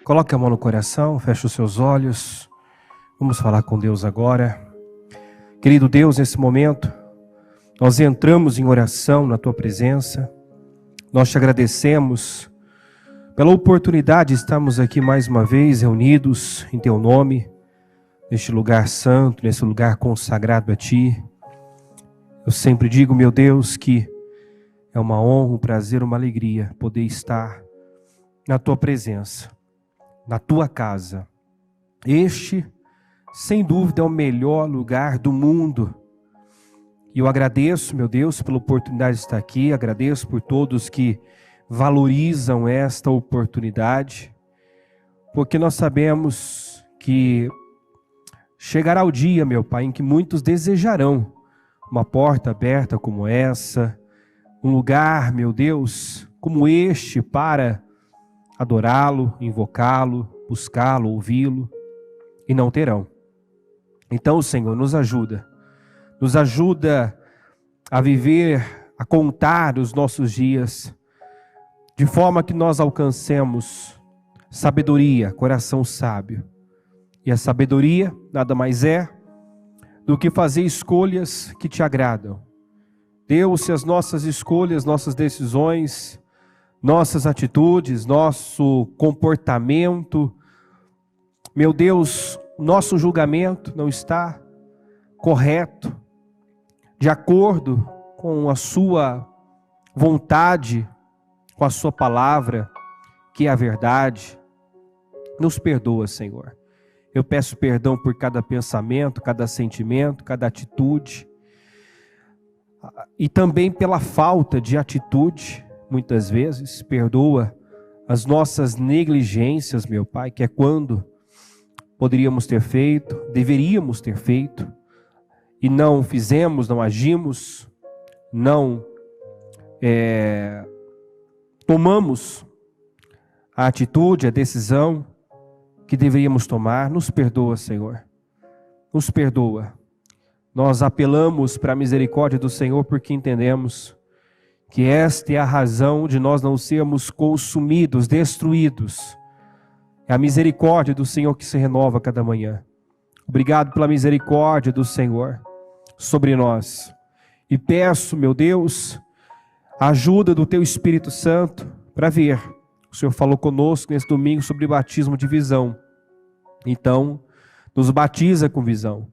Coloque a mão no coração, feche os seus olhos. Vamos falar com Deus agora. Querido Deus, nesse momento, nós entramos em oração na Tua presença. Nós te agradecemos pela oportunidade de estarmos aqui mais uma vez reunidos em Teu nome, neste lugar santo, nesse lugar consagrado a Ti. Eu sempre digo, meu Deus, que é uma honra, um prazer, uma alegria poder estar na Tua presença, na Tua casa. Este, sem dúvida, é o melhor lugar do mundo. E eu agradeço, meu Deus, pela oportunidade de estar aqui, agradeço por todos que valorizam esta oportunidade, porque nós sabemos que chegará o dia, meu Pai, em que muitos desejarão uma porta aberta como essa, um lugar, meu Deus, como este para adorá-lo, invocá-lo, buscá-lo, ouvi-lo, e não terão. Então, Senhor, nos ajuda a viver, a contar os nossos dias, de forma que nós alcancemos sabedoria, coração sábio. E a sabedoria nada mais é do que fazer escolhas que te agradam. Deus, se as nossas escolhas, nossas decisões, nossas atitudes, nosso comportamento, meu Deus, nosso julgamento não está correto, de acordo com a sua vontade, com a sua palavra, que é a verdade, nos perdoa, Senhor. Eu peço perdão por cada pensamento, cada sentimento, cada atitude, e também pela falta de atitude, muitas vezes. Perdoa as nossas negligências, meu Pai, que é quando poderíamos ter feito, deveríamos ter feito, e não fizemos, não agimos, não tomamos a atitude, a decisão que deveríamos tomar. Nos perdoa, Senhor, nos perdoa. Nós apelamos para a misericórdia do Senhor porque entendemos que esta é a razão de nós não sermos consumidos, destruídos. É a misericórdia do Senhor que se renova a cada manhã. Obrigado pela misericórdia do Senhor sobre nós. E peço, meu Deus, a ajuda do Teu Espírito Santo para ver. O Senhor falou conosco nesse domingo sobre batismo de visão. Então, nos batiza com visão.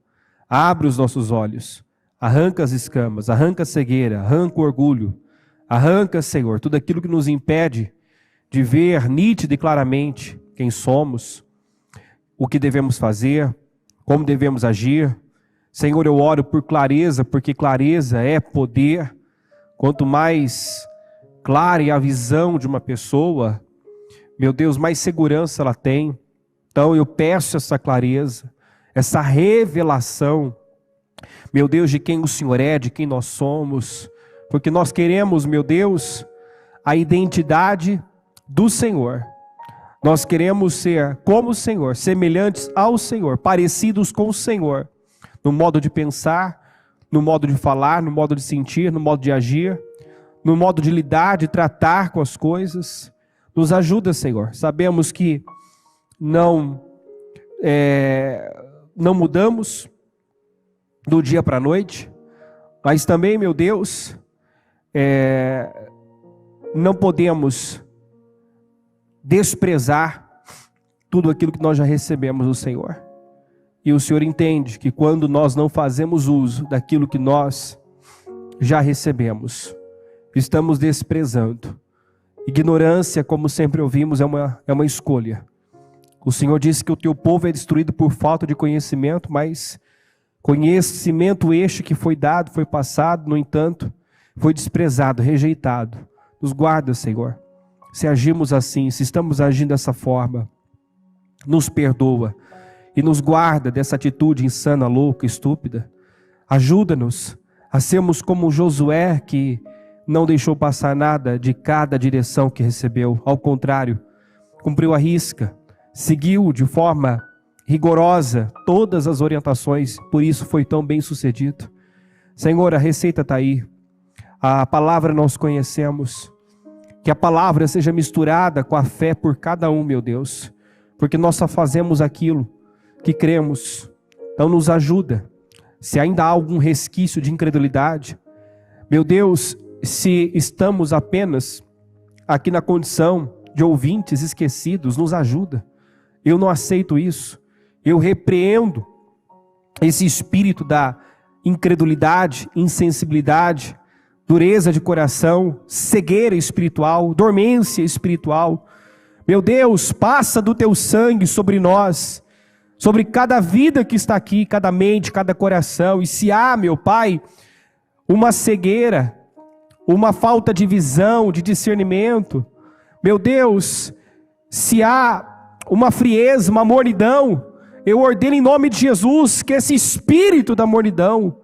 Abre os nossos olhos. Arranca as escamas, arranca a cegueira, arranca o orgulho. Arranca, Senhor, tudo aquilo que nos impede de ver nítido e claramente quem somos, o que devemos fazer, como devemos agir. Senhor, eu oro por clareza, porque clareza é poder. Quanto mais clara é a visão de uma pessoa, meu Deus, mais segurança ela tem. Então eu peço essa clareza, essa revelação, meu Deus, de quem o Senhor é, de quem nós somos, porque nós queremos, meu Deus, a identidade do Senhor. Nós queremos ser como o Senhor, semelhantes ao Senhor, parecidos com o Senhor, no modo de pensar, no modo de falar, no modo de sentir, no modo de agir, no modo de lidar, de tratar com as coisas. Nos ajuda, Senhor. Sabemos que não mudamos do dia para a noite, mas também, meu Deus, não podemos desprezar tudo aquilo que nós já recebemos do Senhor. E o Senhor entende que quando nós não fazemos uso daquilo que nós já recebemos, estamos desprezando. Ignorância, como sempre ouvimos, é uma escolha. O Senhor disse que o teu povo é destruído por falta de conhecimento, mas conhecimento este que foi dado, foi passado, no entanto, foi desprezado, rejeitado. Nos guarda, Senhor. Se agimos assim, se estamos agindo dessa forma, nos perdoa e nos guarda dessa atitude insana, louca, estúpida. Ajuda-nos a sermos como Josué, que não deixou passar nada de cada direção que recebeu. Ao contrário, cumpriu a risca, seguiu de forma rigorosa todas as orientações, por isso foi tão bem sucedido. Senhor, a receita está aí, a palavra nós conhecemos, que a palavra seja misturada com a fé por cada um, meu Deus, porque nós só fazemos aquilo que cremos. Então nos ajuda. Se ainda há algum resquício de incredulidade, meu Deus, se estamos apenas aqui na condição de ouvintes esquecidos, nos ajuda. Eu não aceito isso. Eu repreendo esse espírito da incredulidade, insensibilidade, dureza de coração, cegueira espiritual, dormência espiritual. Meu Deus, passa do teu sangue sobre nós, sobre cada vida que está aqui, cada mente, cada coração. E se há, meu Pai, uma cegueira, uma falta de visão, de discernimento, meu Deus, se há uma frieza, uma mornidão, eu ordeno em nome de Jesus que esse espírito da mornidão,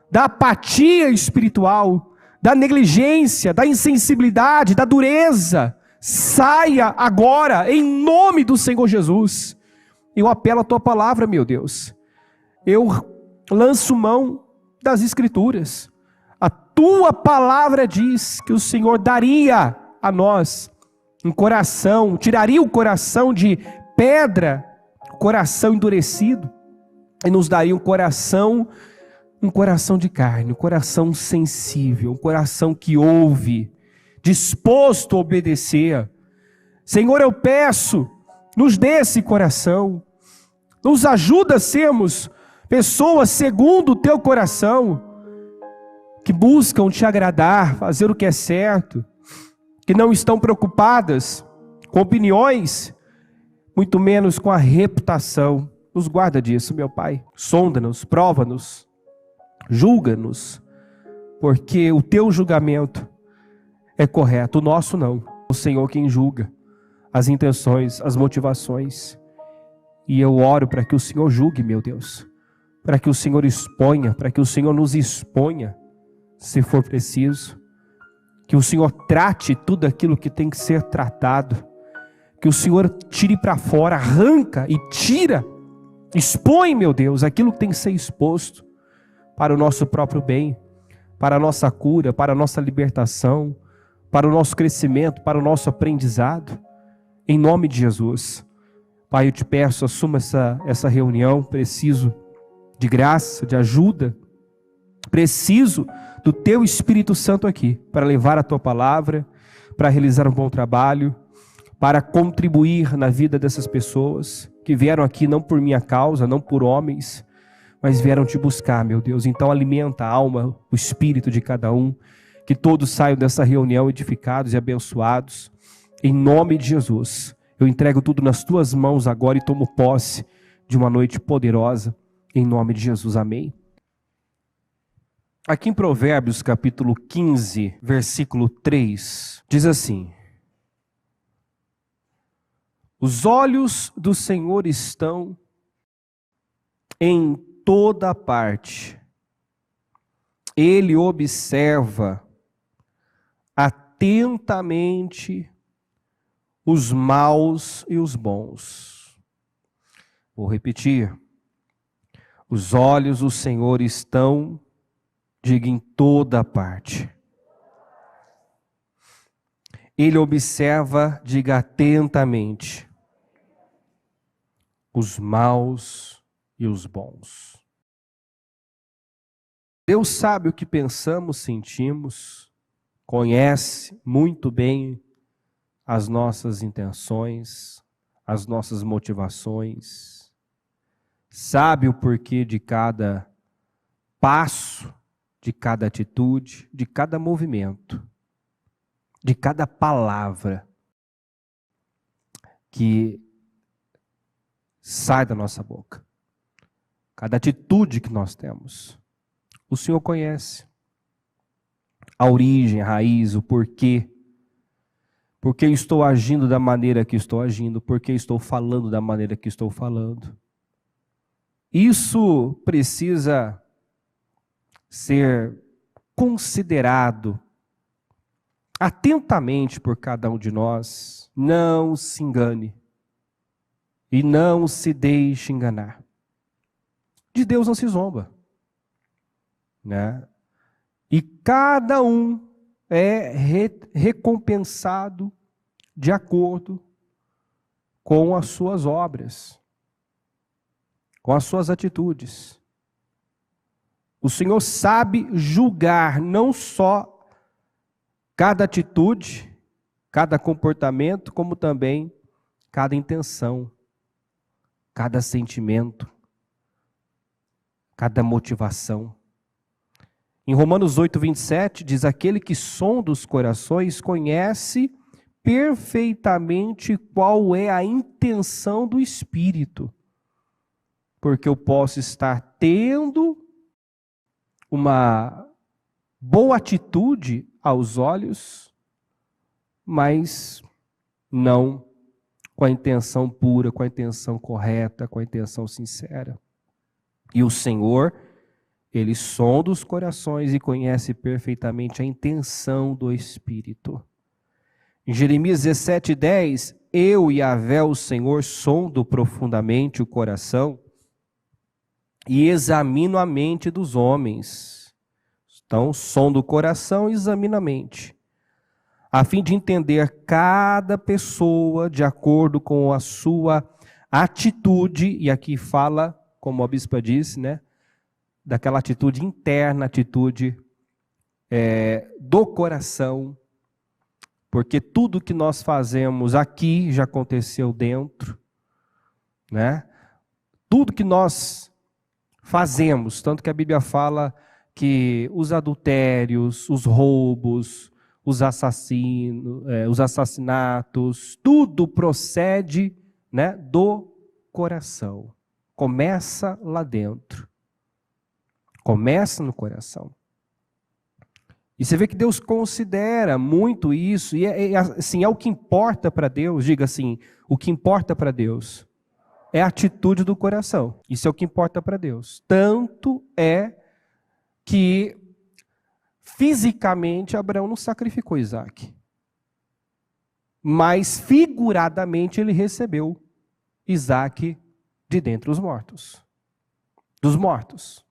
da apatia espiritual, da negligência, da insensibilidade, da dureza, saia agora, em nome do Senhor Jesus. Eu apelo à tua palavra, meu Deus. Eu lanço mão das Escrituras. A tua palavra diz que o Senhor daria a nós um coração, tiraria o coração de pedra, coração endurecido, e nos daria um coração de carne, um coração sensível, um coração que ouve, disposto a obedecer. Senhor, eu peço, nos dê esse coração, nos ajuda a sermos pessoas segundo o teu coração, que buscam te agradar, fazer o que é certo, que não estão preocupadas com opiniões, muito menos com a reputação. Nos guarda disso, meu Pai. Sonda-nos, prova-nos, julga-nos, porque o teu julgamento é correto, o nosso não. O Senhor quem julga as intenções, as motivações. E eu oro para que o Senhor julgue, meu Deus, para que o Senhor exponha, para que o Senhor nos exponha, se for preciso, que o Senhor trate tudo aquilo que tem que ser tratado, que o Senhor tire para fora, arranca e tira, expõe, meu Deus, aquilo que tem que ser exposto, para o nosso próprio bem, para a nossa cura, para a nossa libertação, para o nosso crescimento, para o nosso aprendizado, em nome de Jesus. Pai, eu te peço, assuma essa reunião, preciso de graça, de ajuda, preciso do teu Espírito Santo aqui, para levar a tua palavra, para realizar um bom trabalho, para contribuir na vida dessas pessoas, que vieram aqui não por minha causa, não por homens, mas vieram te buscar, meu Deus. Então alimenta a alma, o espírito de cada um, que todos saiam dessa reunião edificados e abençoados, em nome de Jesus. Eu entrego tudo nas tuas mãos agora e tomo posse de uma noite poderosa, em nome de Jesus, amém. Aqui em Provérbios capítulo 15, versículo 3, diz assim: os olhos do Senhor estão em toda parte, Ele observa atentamente os maus e os bons. Vou repetir. Os olhos do Senhor estão, diga, em toda parte. Ele observa, diga, atentamente os maus e os bons. Deus sabe o que pensamos, sentimos, conhece muito bem as nossas intenções, as nossas motivações, sabe o porquê de cada passo, de cada atitude, de cada movimento, de cada palavra que sai da nossa boca, cada atitude que nós temos. O Senhor conhece a origem, a raiz, o porquê. Por que estou agindo da maneira que estou agindo? Por que estou falando da maneira que estou falando? Isso precisa ser considerado atentamente por cada um de nós. Não se engane e não se deixe enganar. De Deus não se zomba, né? E cada um é recompensado de acordo com as suas obras, com as suas atitudes. O Senhor sabe julgar não só cada atitude, cada comportamento, como também cada intenção, cada sentimento, cada motivação. Em Romanos 8, 27, diz: aquele que sonda os corações conhece perfeitamente qual é a intenção do Espírito, porque eu posso estar tendo uma boa atitude aos olhos, mas não com a intenção pura, com a intenção correta, com a intenção sincera. E o Senhor, Ele sonda os corações e conhece perfeitamente a intenção do Espírito. Em Jeremias 17:10, eu, Yahvé, o Senhor, sondo profundamente o coração e examino a mente dos homens. Então, sonda o coração e examina a mente, a fim de entender cada pessoa de acordo com a sua atitude, e aqui fala, como a bispa disse, né, daquela atitude interna, atitude do coração, porque tudo que nós fazemos aqui já aconteceu dentro, né? Tudo que nós fazemos, tanto que a Bíblia fala que os adultérios, os roubos, os assassinatos, tudo procede, né, do coração. Começa lá dentro. Começa no coração. E você vê que Deus considera muito isso, e assim, é o que importa para Deus. Diga assim, o que importa para Deus é a atitude do coração. Isso é o que importa para Deus. Tanto é que fisicamente Abraão não sacrificou Isaac, mas figuradamente ele recebeu Isaac de dentre os mortos. Dos mortos.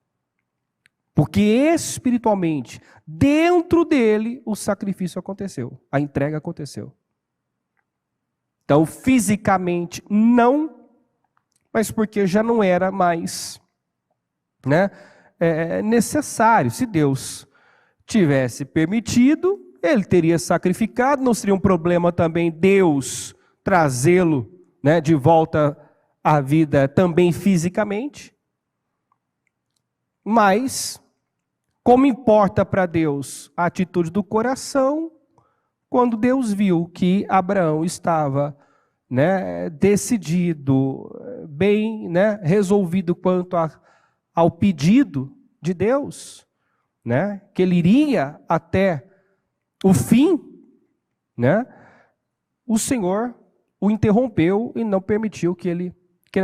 Porque espiritualmente, dentro dele, o sacrifício aconteceu, a entrega aconteceu. Então, fisicamente, não, mas porque já não era mais, né, necessário. Se Deus tivesse permitido, ele teria sacrificado, não seria um problema também Deus trazê-lo, né, de volta à vida também fisicamente. Mas como importa para Deus a atitude do coração, quando Deus viu que Abraão estava, né, decidido, bem, né, resolvido quanto ao pedido de Deus, né, que ele iria até o fim, né, o Senhor o interrompeu e não permitiu que ele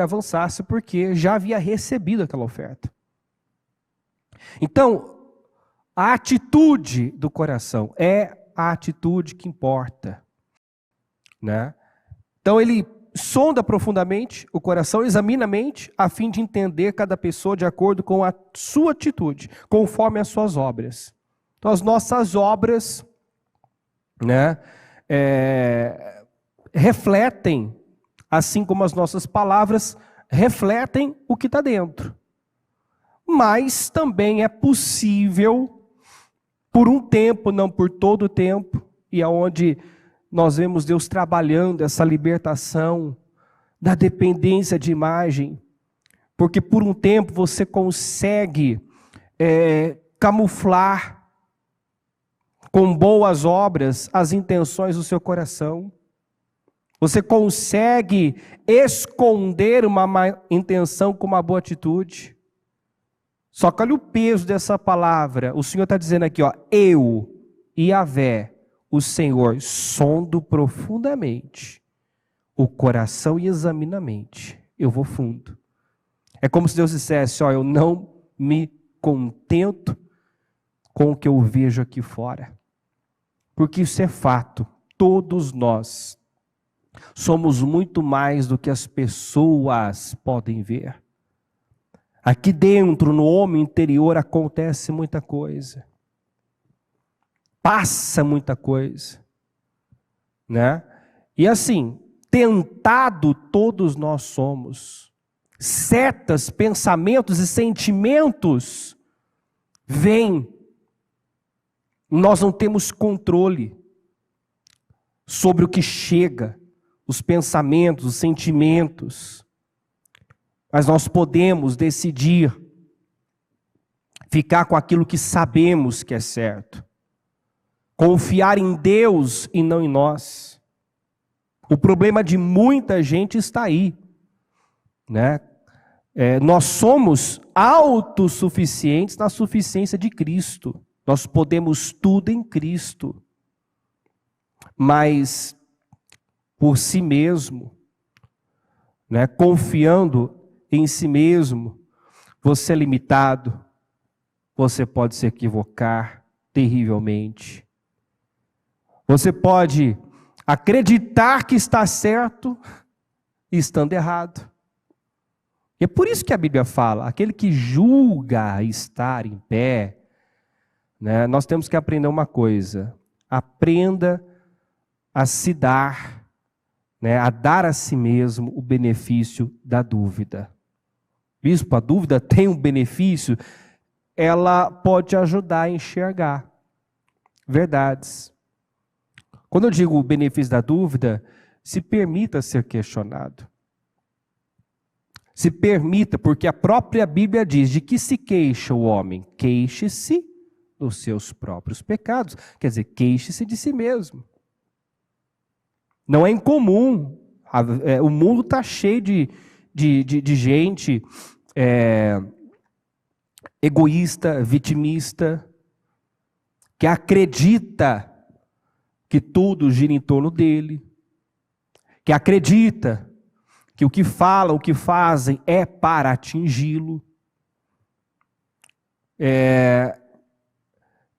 avançasse, porque já havia recebido aquela oferta. Então, a atitude do coração é a atitude que importa, né? Então ele sonda profundamente o coração, examina a mente, a fim de entender cada pessoa de acordo com a sua atitude, conforme as suas obras. Então as nossas obras, né, refletem, assim como as nossas palavras refletem o que está dentro. Mas também é possível, por um tempo, não por todo o tempo, e aonde nós vemos Deus trabalhando essa libertação da dependência de imagem, porque por um tempo você consegue camuflar com boas obras as intenções do seu coração. Você consegue esconder uma má intenção com uma boa atitude. Só que olha o peso dessa palavra. O Senhor está dizendo aqui, ó, eu, Yahvé, o Senhor, sondo profundamente o coração e examino a mente. Eu vou fundo. É como se Deus dissesse, ó, eu não me contento com o que eu vejo aqui fora. Porque isso é fato. Todos nós somos muito mais do que as pessoas podem ver. Aqui dentro, no homem interior, acontece muita coisa. Passa muita coisa, né? E assim, Tentado todos nós somos. Setas, pensamentos e sentimentos vêm. Nós não temos controle sobre o que chega, os pensamentos, os sentimentos. Mas nós podemos decidir ficar com aquilo que sabemos que é certo. Confiar em Deus e não em nós. O problema de muita gente está aí, né? Nós somos autossuficientes na suficiência de Cristo. Nós podemos tudo em Cristo. Mas por si mesmo, né, confiando em si mesmo, você é limitado, você pode se equivocar terrivelmente. Você pode acreditar que está certo e estando errado. E é por isso que a Bíblia fala, aquele que julga estar em pé, né, nós temos que aprender uma coisa: aprenda a se dar, né, a dar a si mesmo o benefício da dúvida. Bispo, a dúvida tem um benefício, ela pode ajudar a enxergar verdades. Quando eu digo o benefício da dúvida, se permita ser questionado. Se permita, porque a própria Bíblia diz: de que se queixa o homem? Queixe-se dos seus próprios pecados. Quer dizer, queixe-se de si mesmo. Não é incomum. O mundo está cheio de gente egoísta, vitimista, que acredita que tudo gira em torno dele, que acredita que o que falam, o que fazem é para atingi-lo.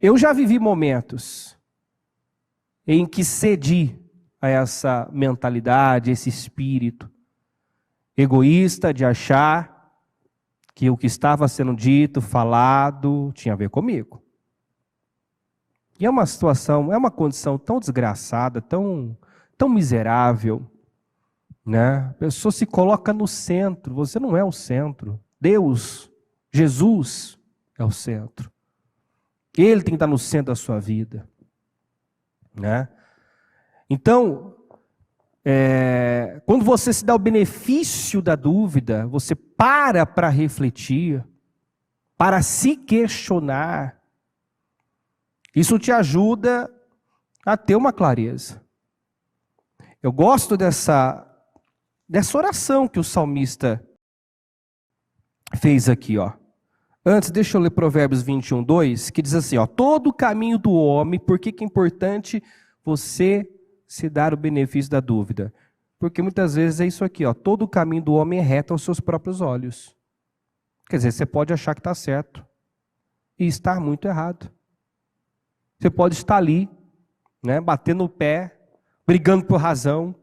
Eu já vivi momentos em que cedi a essa mentalidade, esse espírito egoísta de achar que o que estava sendo dito, falado, tinha a ver comigo. E é uma situação, é uma condição tão desgraçada, tão miserável, né? A pessoa se coloca no centro, você não é o centro. Deus, Jesus é o centro. Ele tem que estar no centro da sua vida, né? Então, quando você se dá o benefício da dúvida, você para refletir, para se questionar, isso te ajuda a ter uma clareza. Eu gosto dessa oração que o salmista fez aqui, ó. Antes, deixa eu ler Provérbios 21, 2, que diz assim, ó: todo o caminho do homem, por que é importante você se dar o benefício da dúvida? Porque muitas vezes é isso aqui, ó: todo o caminho do homem é reto aos seus próprios olhos. Quer dizer, você pode achar que está certo e estar muito errado. Você pode estar ali, né, batendo o pé, brigando por razão,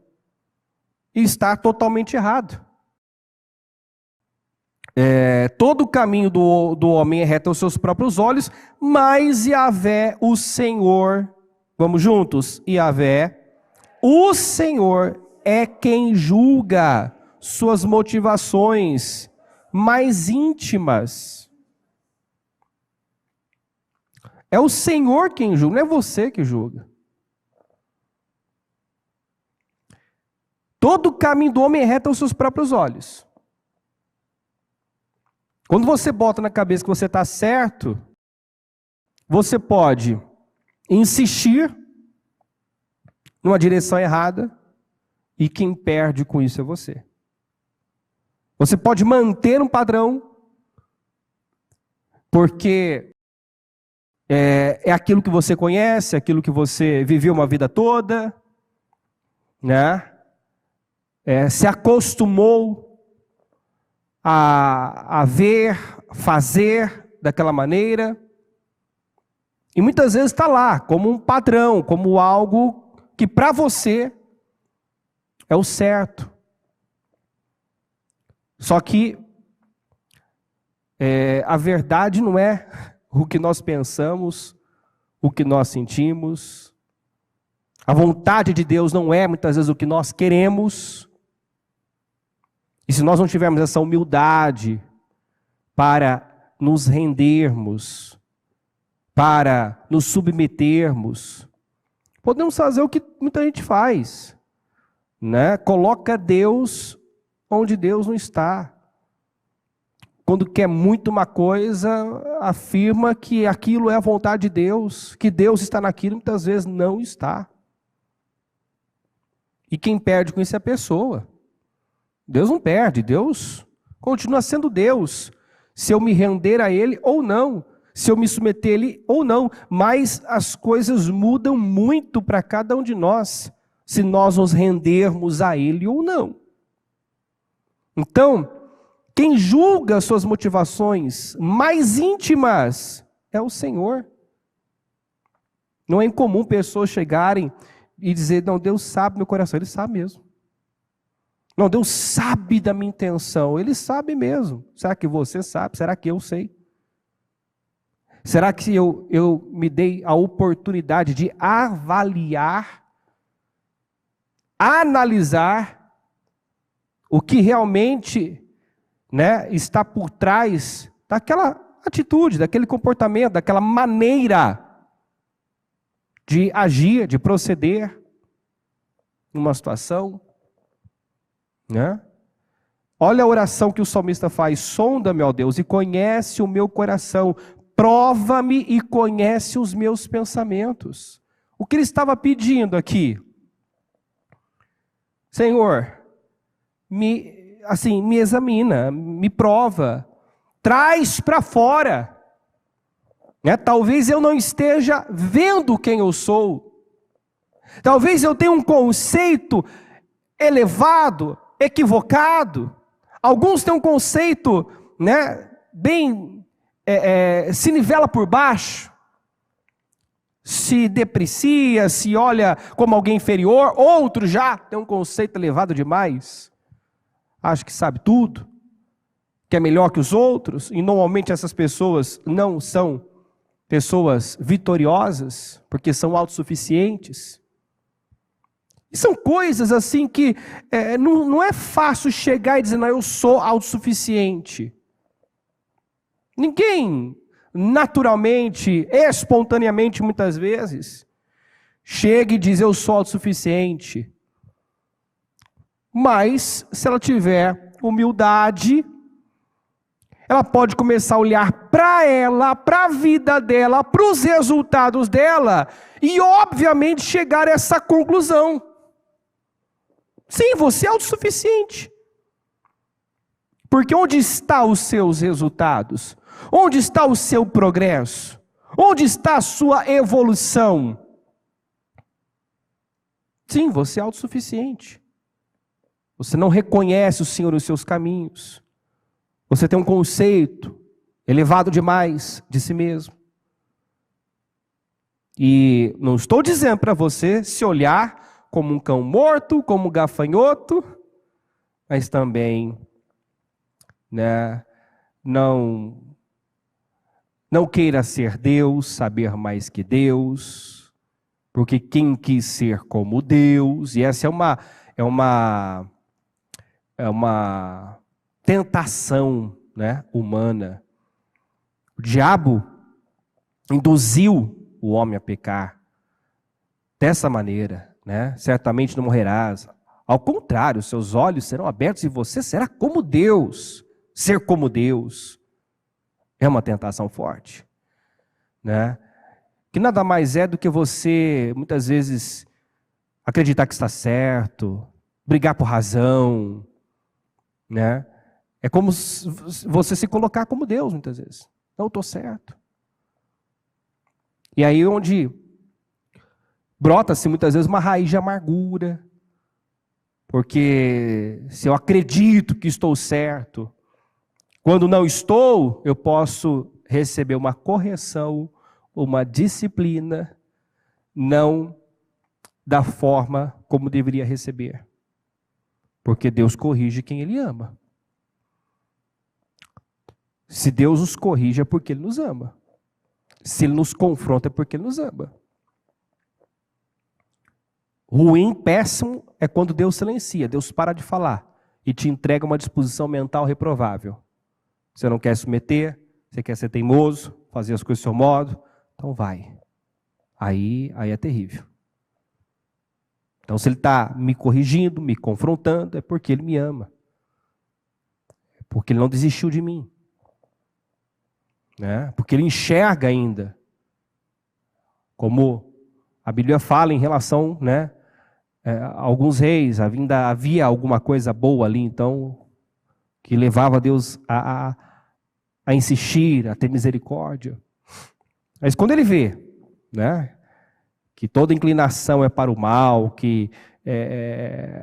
e estar totalmente errado. Todo o caminho do homem é reto aos seus próprios olhos, mas Yahvé, o Senhor, vamos juntos? Yahvé, o Senhor é quem julga suas motivações mais íntimas. É o Senhor quem julga, não é você que julga. Todo o caminho do homem é reto aos seus próprios olhos. Quando você bota na cabeça que você está certo, você pode insistir numa direção errada e quem perde com isso é você. Você pode manter um padrão porque é aquilo que você conhece, aquilo que você viveu uma vida toda, né? Se acostumou a ver, fazer daquela maneira. E muitas vezes está lá, como um padrão, como algo que para você é o certo. Só que a verdade não é o que nós pensamos, o que nós sentimos, A vontade de Deus não é muitas vezes o que nós queremos. E se nós não tivermos essa humildade para nos rendermos, para nos submetermos, podemos fazer o que muita gente faz, né? Coloca Deus onde Deus não está. Quando quer muito uma coisa, afirma que aquilo é a vontade de Deus, que Deus está naquilo, muitas vezes não está. E quem perde com isso é a pessoa. Deus não perde, Deus continua sendo Deus. Se eu me render a Ele ou não, se eu me submeter a Ele ou não, mas as coisas mudam muito para cada um de nós, se nós nos rendermos a Ele ou não. Então, quem julga suas motivações mais íntimas é o Senhor. Não é incomum pessoas chegarem e dizer, não, Deus sabe meu coração. Ele sabe mesmo. Não, Deus sabe da minha intenção. Ele sabe mesmo. Será que você sabe? Será que eu sei? Será que eu me dei a oportunidade de avaliar, analisar o que realmente, né, está por trás daquela atitude, daquele comportamento, daquela maneira de agir, de proceder numa situação, né? Olha a oração que o salmista faz: sonda-me, ó Deus, e conhece o meu coração, prova-me e conhece os meus pensamentos. O que ele estava pedindo aqui? Senhor, me examina, me prova, traz para fora. Né? Talvez eu não esteja vendo quem eu sou. Talvez eu tenha um conceito elevado, equivocado. Alguns têm um conceito, né, bem se nivela por baixo, se deprecia, se olha como alguém inferior. Outros já têm um conceito elevado demais, acha que sabe tudo, que é melhor que os outros, e normalmente essas pessoas não são pessoas vitoriosas, porque são autossuficientes. E são coisas assim que não é fácil chegar e dizer, não, eu sou autossuficiente. Ninguém naturalmente, espontaneamente, muitas vezes, chega e diz, eu sou autossuficiente. Mas, se ela tiver humildade, ela pode começar a olhar para ela, para a vida dela, para os resultados dela, e obviamente chegar a essa conclusão. Sim, você é autossuficiente. Porque onde estão os seus resultados? Onde está o seu progresso? Onde está a sua evolução? Sim, você é autossuficiente. Você não reconhece o Senhor nos seus caminhos. Você tem um conceito elevado demais de si mesmo. E não estou dizendo para você se olhar como um cão morto, como um gafanhoto, mas também, né, não queira ser Deus, saber mais que Deus, porque quem quis ser como Deus, e essa é uma tentação, né, humana. O diabo induziu o homem a pecar dessa maneira, né? Certamente não morrerás. Ao contrário, seus olhos serão abertos e você será como Deus. Ser como Deus é uma tentação forte, né? Que nada mais é do que você, muitas vezes, acreditar que está certo, brigar por razão, né? É como você se colocar como Deus, muitas vezes. Não, eu estou certo. E aí onde brota-se muitas vezes uma raiz de amargura, porque se eu acredito que estou certo, quando não estou, eu posso receber uma correção, uma disciplina, não da forma como deveria receber. Porque Deus corrige quem Ele ama. Se Deus nos corrige é porque Ele nos ama. Se Ele nos confronta é porque Ele nos ama. Ruim, péssimo, é quando Deus silencia, Deus para de falar e te entrega uma disposição mental reprovável. Você não quer se submeter, você quer ser teimoso, fazer as coisas do seu modo, então vai. Aí é terrível. Então, se ele está me corrigindo, me confrontando, é porque ele me ama. É porque ele não desistiu de mim. Né? Porque ele enxerga ainda. Como a Bíblia fala em relação, né, a alguns reis, ainda havia alguma coisa boa ali, então, que levava Deus a insistir, a ter misericórdia. Mas quando ele vê, né, que toda inclinação é para o mal, que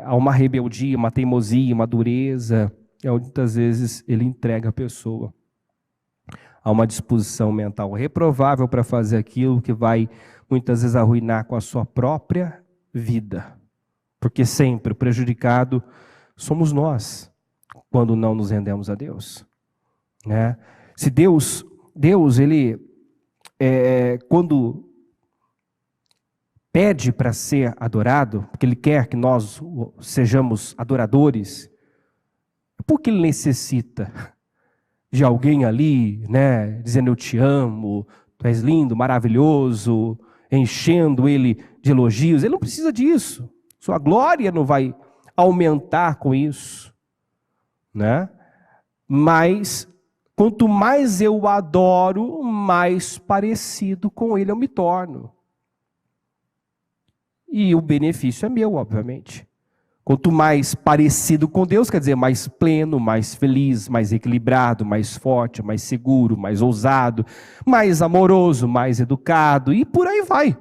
há uma rebeldia, uma teimosia, uma dureza, muitas vezes ele entrega a pessoa a uma disposição mental reprovável para fazer aquilo que vai muitas vezes arruinar com a sua própria vida. Porque sempre o prejudicado somos nós, quando não nos rendemos a Deus. Né? Se Deus ele, quando pede para ser adorado, porque Ele quer que nós sejamos adoradores, porque Ele necessita de alguém ali, né, dizendo eu te amo, tu és lindo, maravilhoso, enchendo Ele de elogios. Ele não precisa disso. Sua glória não vai aumentar com isso, né? Mas quanto mais eu o adoro, mais parecido com Ele eu me torno. E o benefício é meu, obviamente. Quanto mais parecido com Deus, quer dizer, mais pleno, mais feliz, mais equilibrado, mais forte, mais seguro, mais ousado, mais amoroso, mais educado, e por aí vai.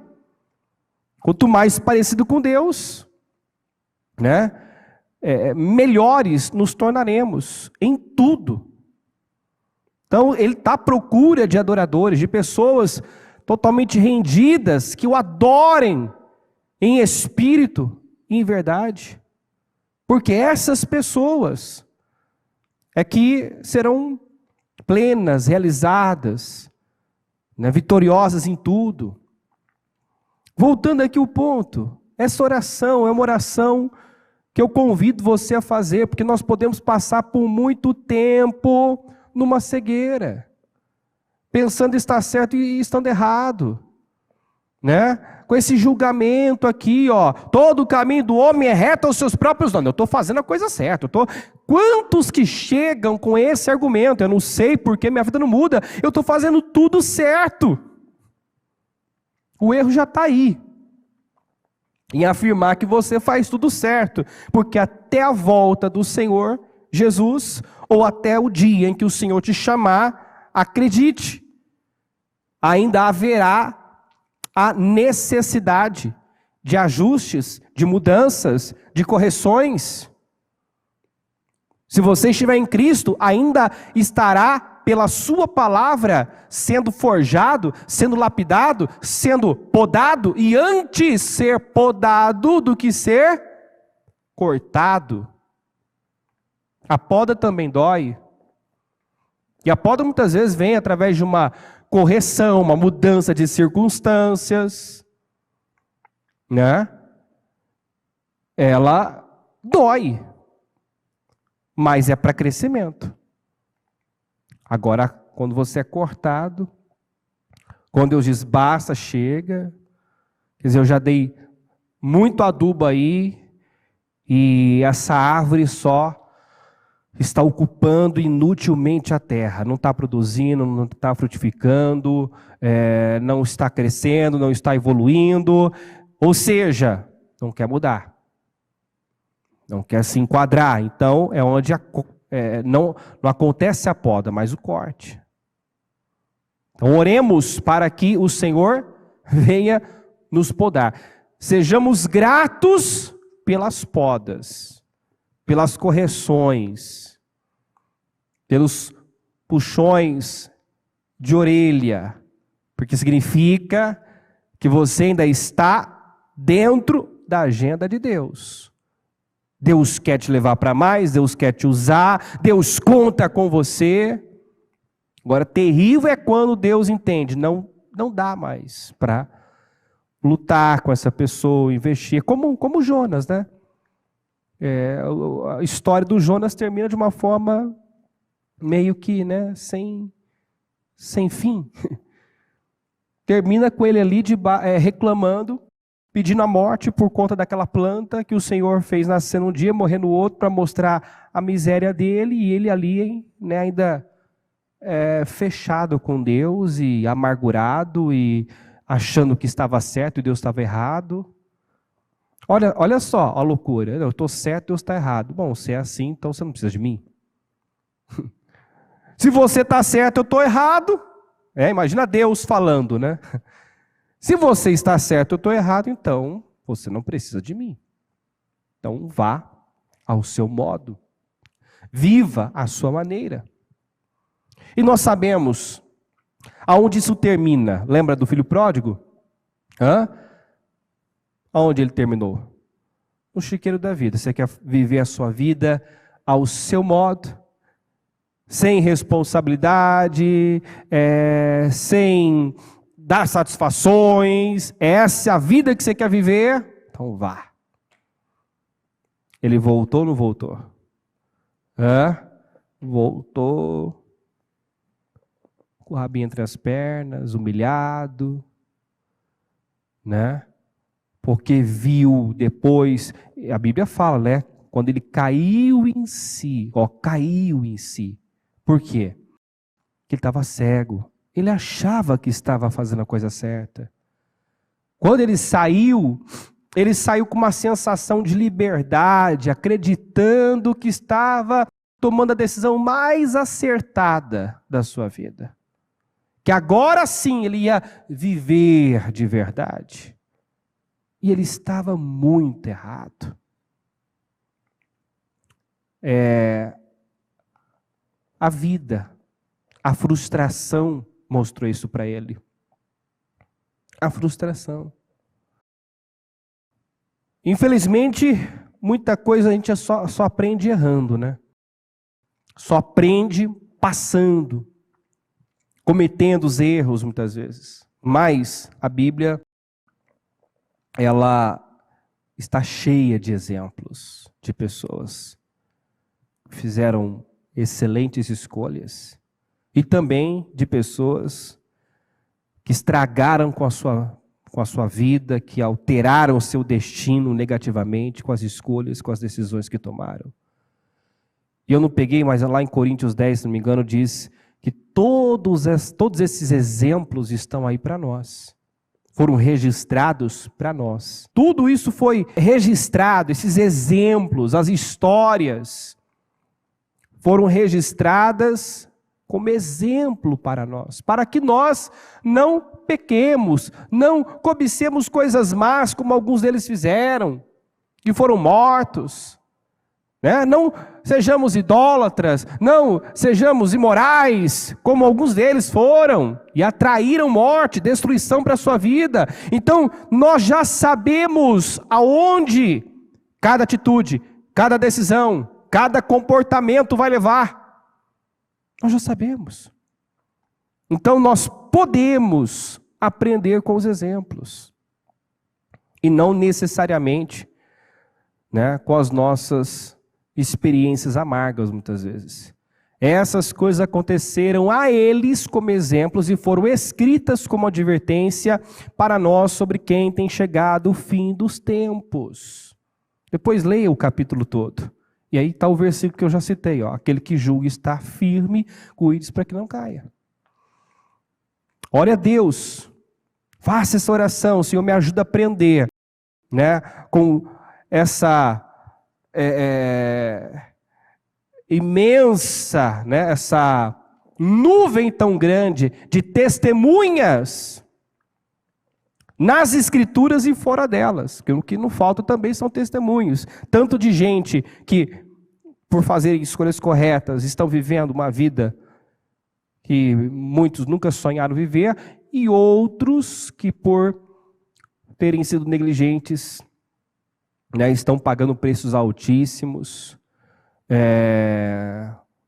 Quanto mais parecido com Deus, né, melhores nos tornaremos em tudo. Então, Ele está à procura de adoradores, de pessoas totalmente rendidas, que o adorem em espírito e em verdade. Porque essas pessoas é que serão plenas, realizadas, né, vitoriosas em tudo. Voltando aqui o ponto, essa oração é uma oração que eu convido você a fazer, porque nós podemos passar por muito tempo numa cegueira, pensando estar certo e estando errado, né? Com esse julgamento aqui, ó, todo o caminho do homem é reto aos seus próprios olhos. Eu estou fazendo a coisa certa. Quantos que chegam com esse argumento? Eu não sei porque minha vida não muda. Eu estou fazendo tudo certo. O erro já está aí, em afirmar que você faz tudo certo, porque até a volta do Senhor Jesus, ou até o dia em que o Senhor te chamar, acredite, ainda haverá a necessidade de ajustes, de mudanças, de correções. Se você estiver em Cristo, ainda estará pela sua palavra sendo forjado, sendo lapidado, sendo podado, e antes ser podado do que ser cortado. A poda também dói. E a poda muitas vezes vem através de uma correção, uma mudança de circunstâncias, né? Ela dói, mas é para crescimento. Agora, quando você é cortado, quando Deus diz basta, chega, quer dizer, eu já dei muito adubo aí, e essa árvore só está ocupando inutilmente a terra, não está produzindo, não está frutificando, não está crescendo, não está evoluindo, ou seja, não quer mudar, não quer se enquadrar. Então é onde não acontece a poda, mas o corte. Então oremos para que o Senhor venha nos podar. Sejamos gratos pelas podas, pelas correções, pelos puxões de orelha, porque significa que você ainda está dentro da agenda de Deus. Deus quer te levar para mais, Deus quer te usar, Deus conta com você. Agora, terrível é quando Deus entende, não dá mais para lutar com essa pessoa, investir, como Jonas, né? A história do Jonas termina de uma forma meio que, né, sem fim. Termina com ele ali reclamando, pedindo a morte por conta daquela planta que o Senhor fez nascer num dia, morrer no outro, para mostrar a miséria dele, e ele ali, né, ainda fechado com Deus e amargurado e achando que estava certo e Deus estava errado. Olha só a loucura. Eu estou certo, Deus está errado. Bom, se é assim, então você não precisa de mim. Se você está certo, eu estou errado. Imagina Deus falando, né? Se você está certo, eu estou errado, então você não precisa de mim. Então vá ao seu modo. Viva à sua maneira. E nós sabemos aonde isso termina. Lembra do filho pródigo? Aonde ele terminou? No chiqueiro da vida. Você quer viver a sua vida ao seu modo, sem responsabilidade, sem dar satisfações. Essa é a vida que você quer viver? Então vá. Ele voltou ou não voltou? Voltou com o rabinho entre as pernas, humilhado, né? Porque viu depois, a Bíblia fala, né? Quando ele caiu em si, caiu em si. Por quê? Porque ele estava cego. Ele achava que estava fazendo a coisa certa. Quando ele saiu com uma sensação de liberdade, acreditando que estava tomando a decisão mais acertada da sua vida. Que agora sim ele ia viver de verdade. E ele estava muito errado. A vida, a frustração mostrou isso para ele. A frustração. Infelizmente, muita coisa a gente só aprende errando, né? Só aprende passando, cometendo os erros muitas vezes. Mas a Bíblia, ela está cheia de exemplos de pessoas que fizeram excelentes escolhas e também de pessoas que estragaram com a sua vida, que alteraram o seu destino negativamente com as escolhas, com as decisões que tomaram. E eu não peguei, mas lá em Coríntios 10, se não me engano, diz que todos esses exemplos estão aí para nós. Foram registrados para nós. Tudo isso foi registrado, esses exemplos, as histórias, foram registradas como exemplo para nós, para que nós não pequemos, não cobicemos coisas más como alguns deles fizeram, que foram mortos. Não sejamos idólatras, não sejamos imorais, como alguns deles foram, e atraíram morte, destruição para a sua vida. Então, nós já sabemos aonde cada atitude, cada decisão, cada comportamento vai levar. Nós já sabemos. Então, nós podemos aprender com os exemplos, e não necessariamente, com as nossas experiências amargas muitas vezes. Essas coisas aconteceram a eles como exemplos e foram escritas como advertência para nós sobre quem tem chegado o fim dos tempos. Depois leia o capítulo todo. E aí está o versículo que eu já citei. Aquele que julga está firme, cuide para que não caia. Ore a Deus. Faça essa oração. Senhor, me ajuda a aprender, com essa imensa, essa nuvem tão grande de testemunhas nas Escrituras e fora delas, que o que não falta também são testemunhos, tanto de gente que, por fazer escolhas corretas, estão vivendo uma vida que muitos nunca sonharam viver, e outros que, por terem sido negligentes, estão pagando preços altíssimos,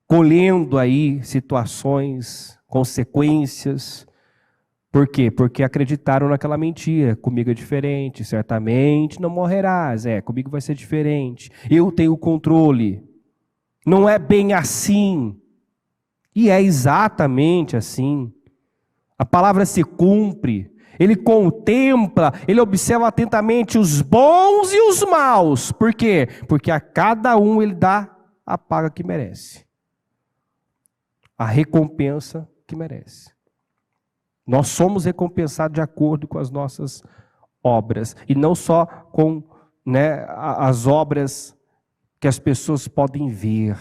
colhendo aí situações, consequências, Por quê? Porque acreditaram naquela mentira. Comigo é diferente, certamente não morrerás. Comigo vai ser diferente. Eu tenho o controle. Não é bem assim. E é exatamente assim. A palavra se cumpre. Ele contempla, ele observa atentamente os bons e os maus. Por quê? Porque a cada um ele dá a paga que merece. A recompensa que merece. Nós somos recompensados de acordo com as nossas obras. E não só com as obras que as pessoas podem ver.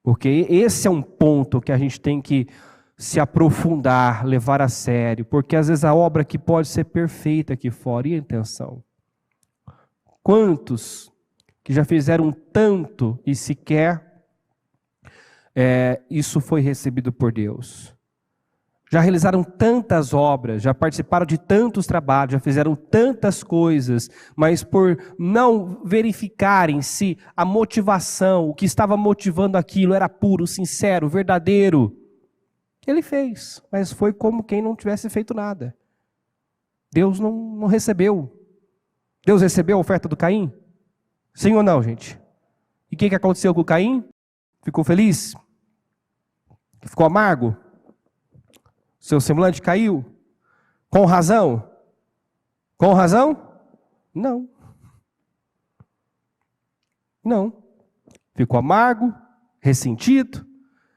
Porque esse é um ponto que a gente tem que se aprofundar, levar a sério. Porque às vezes a obra que pode ser perfeita aqui fora, e a intenção? Quantos que já fizeram tanto e sequer isso foi recebido por Deus? Já realizaram tantas obras, já participaram de tantos trabalhos, já fizeram tantas coisas, mas por não verificarem se a motivação, o que estava motivando aquilo era puro, sincero, verdadeiro, ele fez, mas foi como quem não tivesse feito nada. Deus não recebeu. Deus recebeu a oferta do Caim? Sim ou não, gente? E o que aconteceu com o Caim? Ficou feliz? Ficou amargo? Seu semblante caiu? Com razão? Com razão? Não. Não. Ficou amargo, ressentido,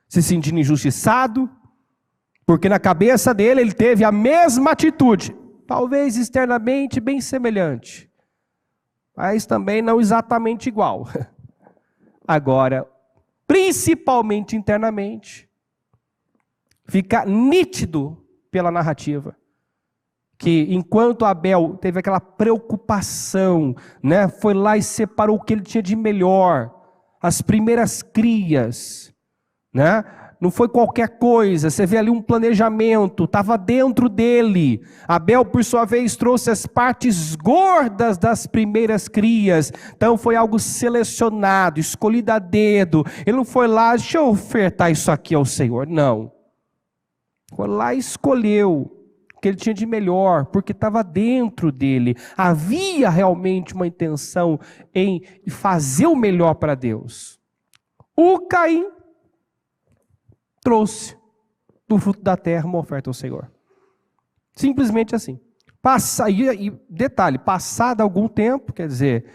se sentindo injustiçado, porque na cabeça dele ele teve a mesma atitude, talvez externamente bem semelhante, mas também não exatamente igual. Agora, principalmente internamente, fica nítido pela narrativa que enquanto Abel teve aquela preocupação, foi lá e separou o que ele tinha de melhor, as primeiras crias, não foi qualquer coisa, você vê ali um planejamento, estava dentro dele. Abel, por sua vez, trouxe as partes gordas das primeiras crias, então foi algo selecionado, escolhido a dedo. Ele não foi lá, deixa eu ofertar isso aqui ao Senhor, não. Foi lá e escolheu o que ele tinha de melhor, porque estava dentro dele. Havia realmente uma intenção em fazer o melhor para Deus. O Caim trouxe do fruto da terra uma oferta ao Senhor. Simplesmente assim. E detalhe, passado algum tempo, quer dizer,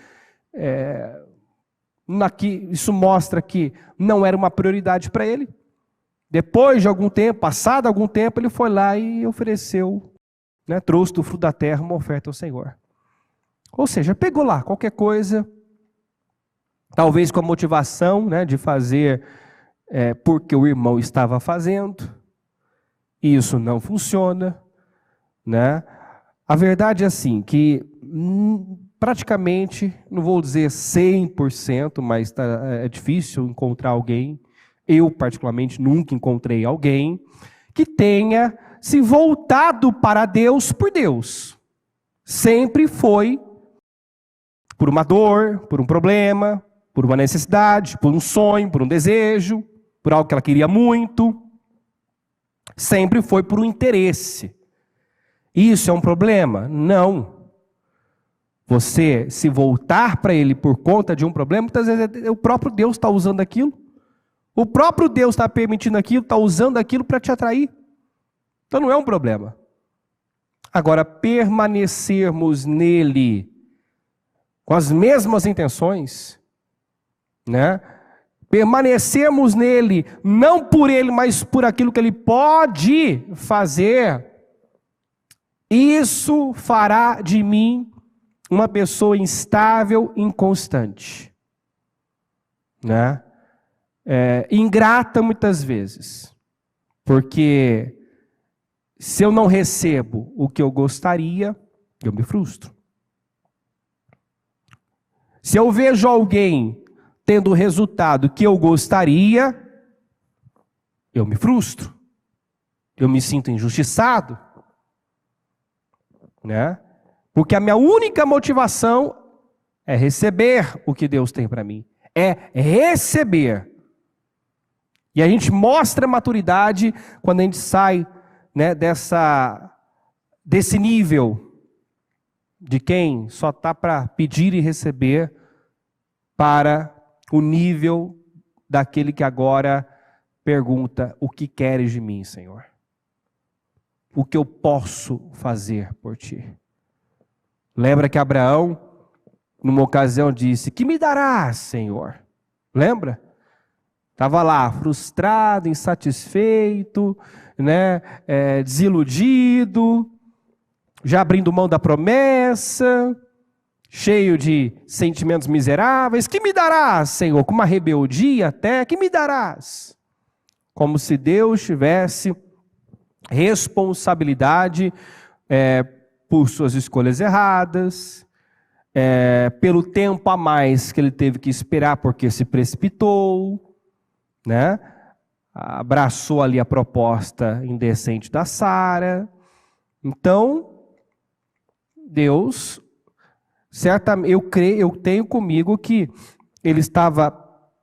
isso mostra que não era uma prioridade para ele. Depois de algum tempo, passado algum tempo, ele foi lá e ofereceu, trouxe do fruto da terra uma oferta ao Senhor. Ou seja, pegou lá qualquer coisa, talvez com a motivação de fazer porque o irmão estava fazendo, e isso não funciona. A verdade é assim, que praticamente, não vou dizer 100%, mas é difícil encontrar alguém. Eu, particularmente, nunca encontrei alguém que tenha se voltado para Deus por Deus. Sempre foi por uma dor, por um problema, por uma necessidade, por um sonho, por um desejo, por algo que ela queria muito. Sempre foi por um interesse. Isso é um problema? Não. Você se voltar para Ele por conta de um problema, muitas vezes o próprio Deus está usando aquilo. O próprio Deus está permitindo aquilo, está usando aquilo para te atrair. Então não é um problema. Agora, permanecermos nele com as mesmas intenções, permanecermos nele, não por ele, mas por aquilo que ele pode fazer, isso fará de mim uma pessoa instável, inconstante. Ingrata muitas vezes, porque se eu não recebo o que eu gostaria, eu me frustro. Se eu vejo alguém tendo o resultado que eu gostaria, eu me frustro, eu me sinto injustiçado, porque a minha única motivação é receber o que Deus tem para mim, é receber. E a gente mostra maturidade quando a gente sai né, desse nível de quem só está para pedir e receber, para o nível daquele que agora pergunta: o que queres de mim, Senhor? O que eu posso fazer por ti? Lembra que Abraão, numa ocasião, disse: que me darás, Senhor? Lembra? Estava lá, frustrado, insatisfeito, né, desiludido, já abrindo mão da promessa, cheio de sentimentos miseráveis. Que me darás, Senhor? Com uma rebeldia até, que me darás? Como se Deus tivesse responsabilidade por suas escolhas erradas, pelo tempo a mais que ele teve que esperar porque se precipitou, né? Abraçou ali a proposta indecente da Sara. Então, Deus, certamente, eu tenho comigo que ele estava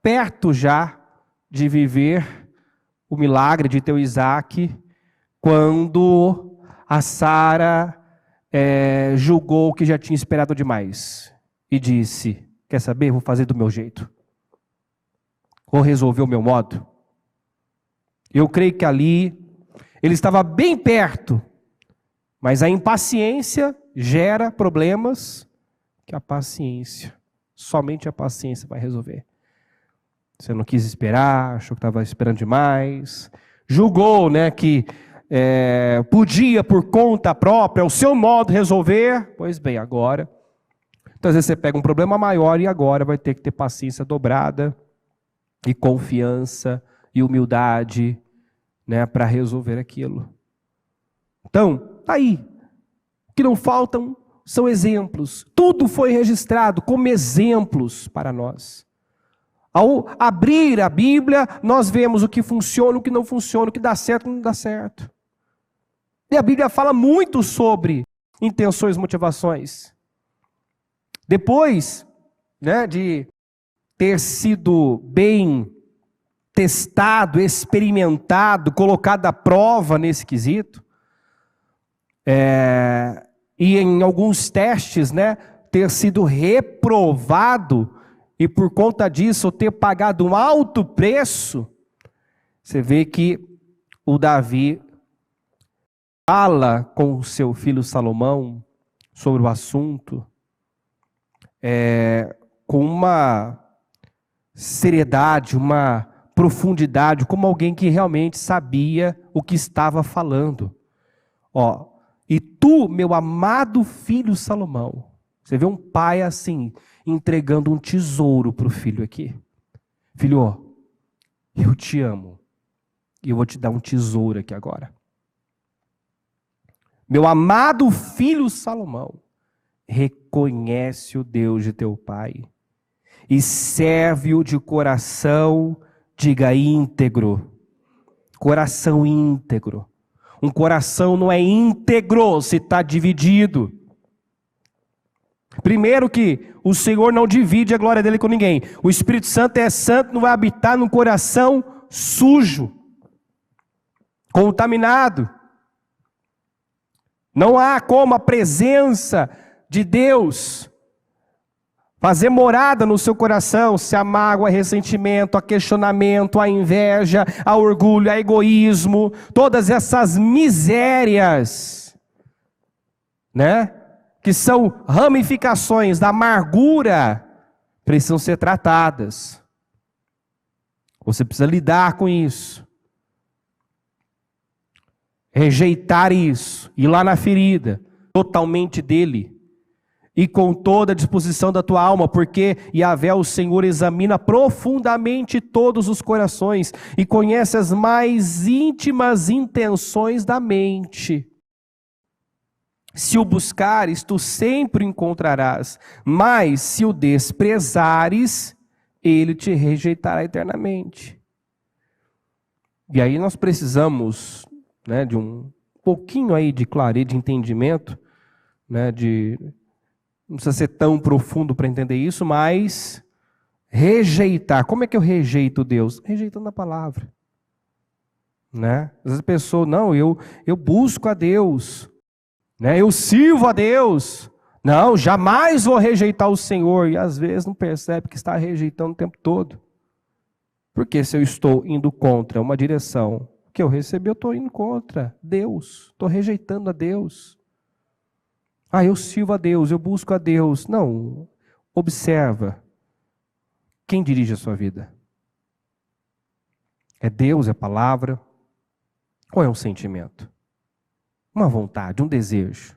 perto já de viver o milagre de ter o Isaac, quando a Sara julgou que já tinha esperado demais e disse: quer saber, vou fazer do meu jeito, vou resolver o meu modo. Eu creio que ali ele estava bem perto, mas a impaciência gera problemas que a paciência, somente a paciência vai resolver. Você não quis esperar, achou que estava esperando demais, julgou, né, que podia por conta própria, o seu modo resolver. Pois bem, agora, então às vezes você pega um problema maior e agora vai ter que ter paciência dobrada e confiança e humildade, né, para resolver aquilo. Então, tá aí. O que não faltam são exemplos. Tudo foi registrado como exemplos para nós. Ao abrir a Bíblia, nós vemos o que funciona, o que não funciona, o que dá certo, o que não dá certo. E a Bíblia fala muito sobre intenções e motivações. Depois, né, de ter sido bem testado, experimentado, colocado à prova nesse quesito, e em alguns testes, né, ter sido reprovado, e por conta disso ter pagado um alto preço, você vê que o Davi fala com o seu filho Salomão sobre o assunto, com uma seriedade, uma profundidade, como alguém que realmente sabia o que estava falando. E tu, meu amado filho Salomão, você vê um pai assim, entregando um tesouro para o filho aqui. Filho, eu te amo, e eu vou te dar um tesouro aqui agora. Meu amado filho Salomão, reconhece o Deus de teu pai e serve-o de coração, diga íntegro, coração íntegro. Um coração não é íntegro se está dividido. Primeiro que o Senhor não divide a glória dele com ninguém. O Espírito Santo é santo, não vai habitar num coração sujo, contaminado. Não há como a presença de Deus fazer morada no seu coração se há mágoa, ressentimento, há questionamento, há inveja, há orgulho, há egoísmo, todas essas misérias, né, que são ramificações da amargura, precisam ser tratadas. Você precisa lidar com isso. Rejeitar isso, ir lá na ferida, totalmente dele, e com toda a disposição da tua alma, porque Yahvé, o Senhor, examina profundamente todos os corações, e conhece as mais íntimas intenções da mente. Se o buscares, tu sempre o encontrarás, mas se o desprezares, ele te rejeitará eternamente. E aí nós precisamos, né, de um pouquinho aí de clareza, de entendimento, né, não precisa ser tão profundo para entender isso, mas rejeitar. Como é que eu rejeito Deus? Rejeitando a palavra. né? Às vezes a pessoa, não, eu busco a Deus, né? Eu sirvo a Deus. Não, jamais vou rejeitar o Senhor. E às vezes não percebe que está rejeitando o tempo todo. Porque se eu estou indo contra uma direção que eu recebi, eu estou indo contra Deus. Estou rejeitando a Deus. Eu sirvo a Deus, eu busco a Deus. Não, observa. Quem dirige a sua vida? É Deus, é a palavra? Ou é um sentimento? Uma vontade, um desejo?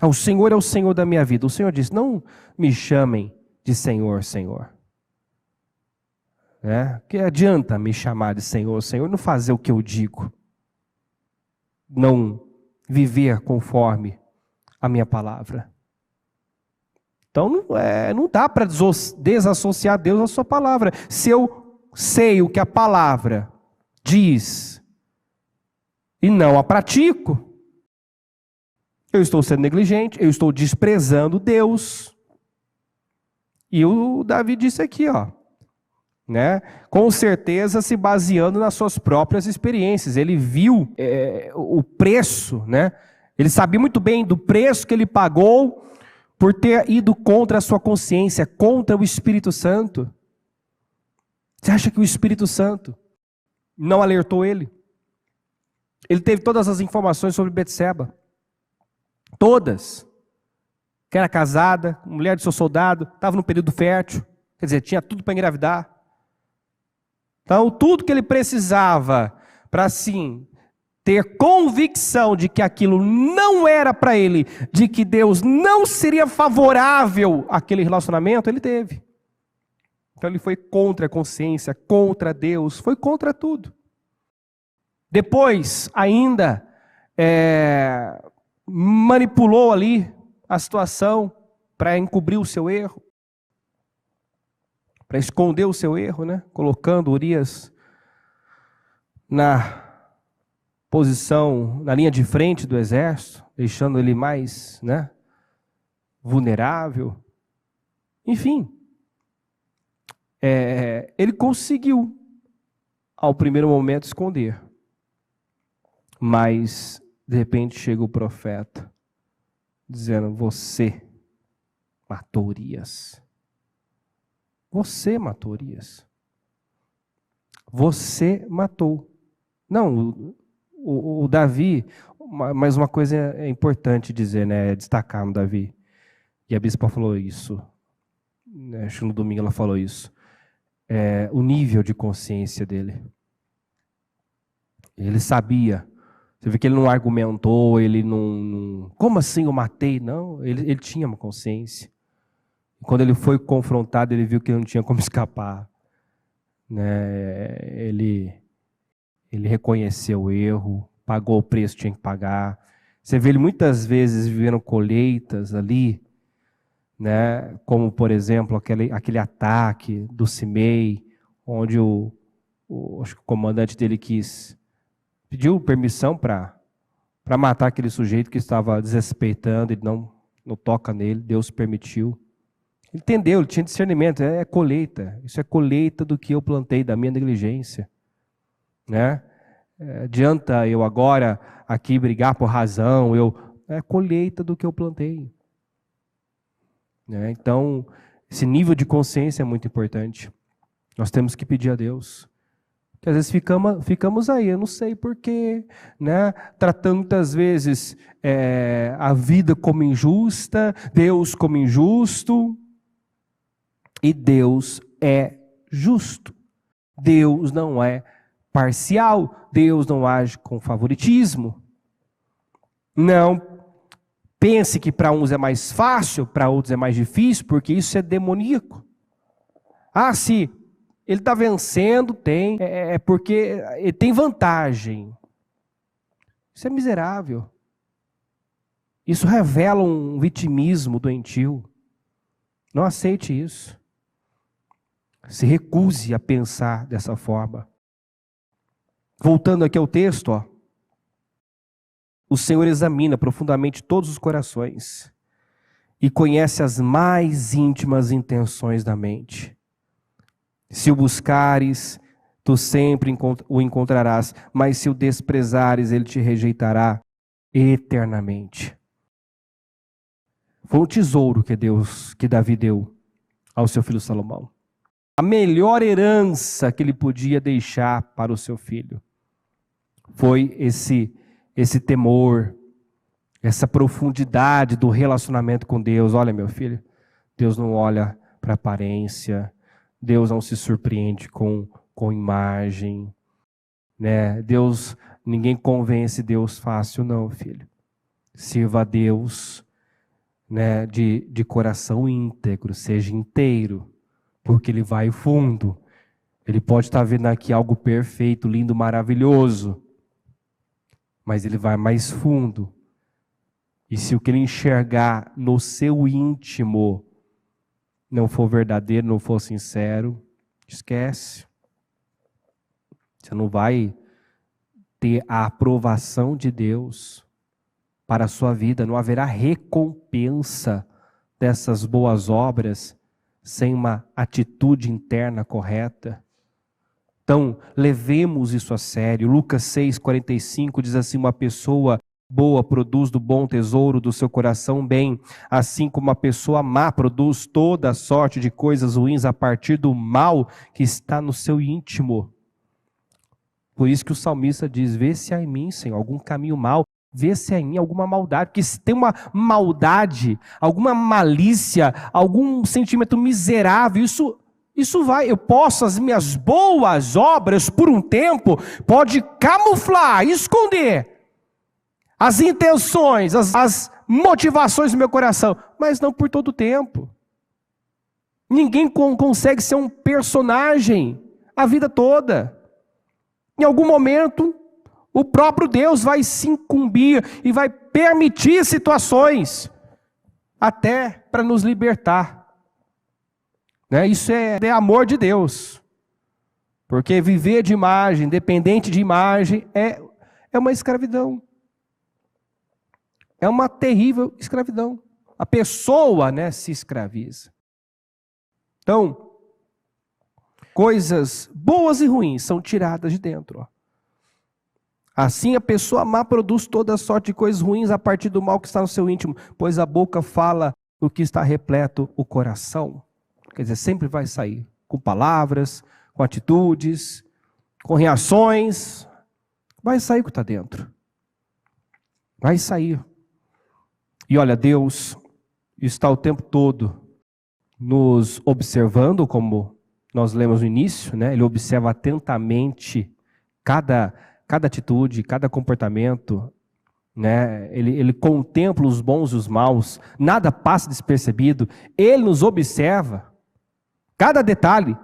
O Senhor é o Senhor da minha vida. O Senhor diz, não me chamem de Senhor, Senhor. Que adianta me chamar de Senhor, Senhor, não fazer o que eu digo. Não viver conforme a minha palavra. Então não dá para desassociar Deus da sua palavra. Se eu sei o que a palavra diz e não a pratico, eu estou sendo negligente, eu estou desprezando Deus. E o Davi disse aqui, com certeza se baseando nas suas próprias experiências. Ele viu o preço, ele sabia muito bem do preço que ele pagou por ter ido contra a sua consciência, contra o Espírito Santo. Você acha que o Espírito Santo não alertou ele? Ele teve todas as informações sobre Betseba. Todas. Que era casada, mulher de seu soldado, estava no período fértil. Quer dizer, tinha tudo para engravidar. Então, tudo que ele precisava para, assim, ter convicção de que aquilo não era para ele, de que Deus não seria favorável àquele relacionamento, ele teve. Então, ele foi contra a consciência, contra Deus, foi contra tudo. Depois, ainda, manipulou ali a situação para encobrir o seu erro, para esconder o seu erro, colocando Urias na posição, na linha de frente do exército, deixando ele mais vulnerável. Enfim, ele conseguiu, ao primeiro momento, esconder. Mas, de repente, chega o profeta, dizendo, você matou Urias. Você matou Urias. Você matou. Não, o Davi, mas uma coisa é importante dizer, destacar no Davi. E a bispa falou isso. Acho que no domingo ela falou isso. O nível de consciência dele. Ele sabia. Você vê que ele não argumentou, ele não... Como assim eu matei? Não, ele tinha uma consciência. Quando ele foi confrontado, ele viu que não tinha como escapar. Ele reconheceu o erro, pagou o preço que tinha que pagar. Você vê ele muitas vezes vivendo colheitas ali, como, por exemplo, aquele ataque do Simei, onde acho que o comandante dele pediu permissão para matar aquele sujeito que estava desrespeitando, ele não toca nele, Deus permitiu. Ele entendeu, ele tinha discernimento, é colheita, isso é colheita do que eu plantei, da minha negligência. Adianta eu agora aqui brigar por razão, é colheita do que eu plantei. Então, esse nível de consciência é muito importante. Nós temos que pedir a Deus. Porque às vezes ficamos aí, eu não sei porquê, tratando muitas vezes a vida como injusta, Deus como injusto. E Deus é justo. Deus não é parcial. Deus não age com favoritismo. Não pense que para uns é mais fácil, para outros é mais difícil, porque isso é demoníaco. Se ele está vencendo, é porque ele tem vantagem. Isso é miserável. Isso revela um vitimismo doentio. Não aceite isso. Se recuse a pensar dessa forma. Voltando aqui ao texto, o Senhor examina profundamente todos os corações e conhece as mais íntimas intenções da mente. Se o buscares tu sempre o encontrarás, mas se o desprezares, ele te rejeitará eternamente. Foi um tesouro que Davi deu ao seu filho Salomão. A melhor herança que ele podia deixar para o seu filho foi esse temor, essa profundidade do relacionamento com Deus. Olha, meu filho, Deus não olha para aparência, Deus não se surpreende com imagem, né? Ninguém convence Deus fácil, não, filho. Sirva a Deus, né, de coração íntegro, seja inteiro, porque Ele vai fundo. Ele pode estar vendo aqui algo perfeito, lindo, maravilhoso, mas Ele vai mais fundo. E se o que Ele enxergar no seu íntimo não for verdadeiro, não for sincero, esquece. Você não vai ter a aprovação de Deus para a sua vida. Não haverá recompensa dessas boas obras sem uma atitude interna correta. Então, levemos isso a sério. Lucas 6,45 diz assim: uma pessoa boa produz do bom tesouro do seu coração bem, assim como a pessoa má produz toda sorte de coisas ruins a partir do mal que está no seu íntimo. Por isso que o salmista diz: vê se há em mim, Senhor, algum caminho mau, vê se há em mim alguma maldade, porque se tem uma maldade, alguma malícia, algum sentimento miserável, isso vai, eu posso, as minhas boas obras por um tempo, pode camuflar, esconder as intenções, as motivações do meu coração, mas não por todo o tempo. Ninguém consegue ser um personagem a vida toda. Em algum momento, o próprio Deus vai se incumbir e vai permitir situações até para nos libertar. Né? Isso é amor de Deus. Porque viver de imagem, dependente de imagem, é uma escravidão. É uma terrível escravidão. A pessoa, né, se escraviza. Então, coisas boas e ruins são tiradas de dentro. Ó. Assim a pessoa má produz toda sorte de coisas ruins a partir do mal que está no seu íntimo, pois a boca fala do que está repleto o coração. Quer dizer, sempre vai sair com palavras, com atitudes, com reações. Vai sair o que está dentro. Vai sair. E olha, Deus está o tempo todo nos observando, como nós lemos no início, né? Ele observa atentamente cada atitude, cada comportamento, né? Ele contempla os bons e os maus, nada passa despercebido, Ele nos observa, cada detalhe,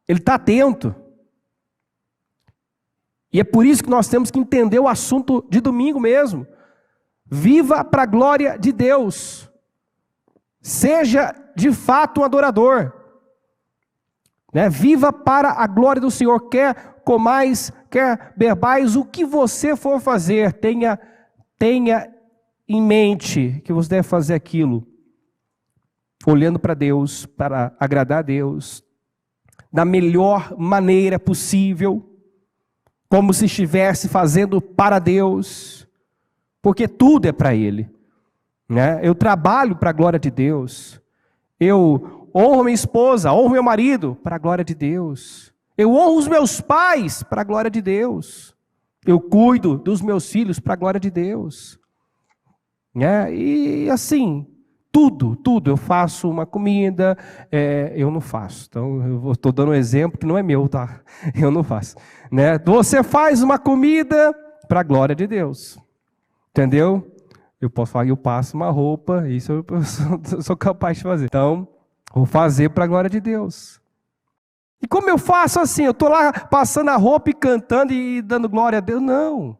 Ele está atento. E é por isso que nós temos que entender o assunto de domingo mesmo. Viva para a glória de Deus. Seja de fato um adorador. Né? Viva para a glória do Senhor. Quer comais, quer bebais, o que você for fazer, tenha em mente que você deve fazer aquilo, olhando para Deus, para agradar a Deus, da melhor maneira possível, como se estivesse fazendo para Deus, porque tudo é para Ele. Né? Eu trabalho para a glória de Deus, eu honro minha esposa, honro meu marido para a glória de Deus, eu honro os meus pais para a glória de Deus, eu cuido dos meus filhos para a glória de Deus. Né? E assim, tudo, eu faço uma comida, eu não faço, então eu estou dando um exemplo que não é meu, tá? Eu não faço. Né? Você faz uma comida para a glória de Deus, entendeu? Eu posso falar que eu passo uma roupa, isso eu sou capaz de fazer. Então, vou fazer para a glória de Deus. E como eu faço assim? Eu estou lá passando a roupa e cantando e dando glória a Deus? Não.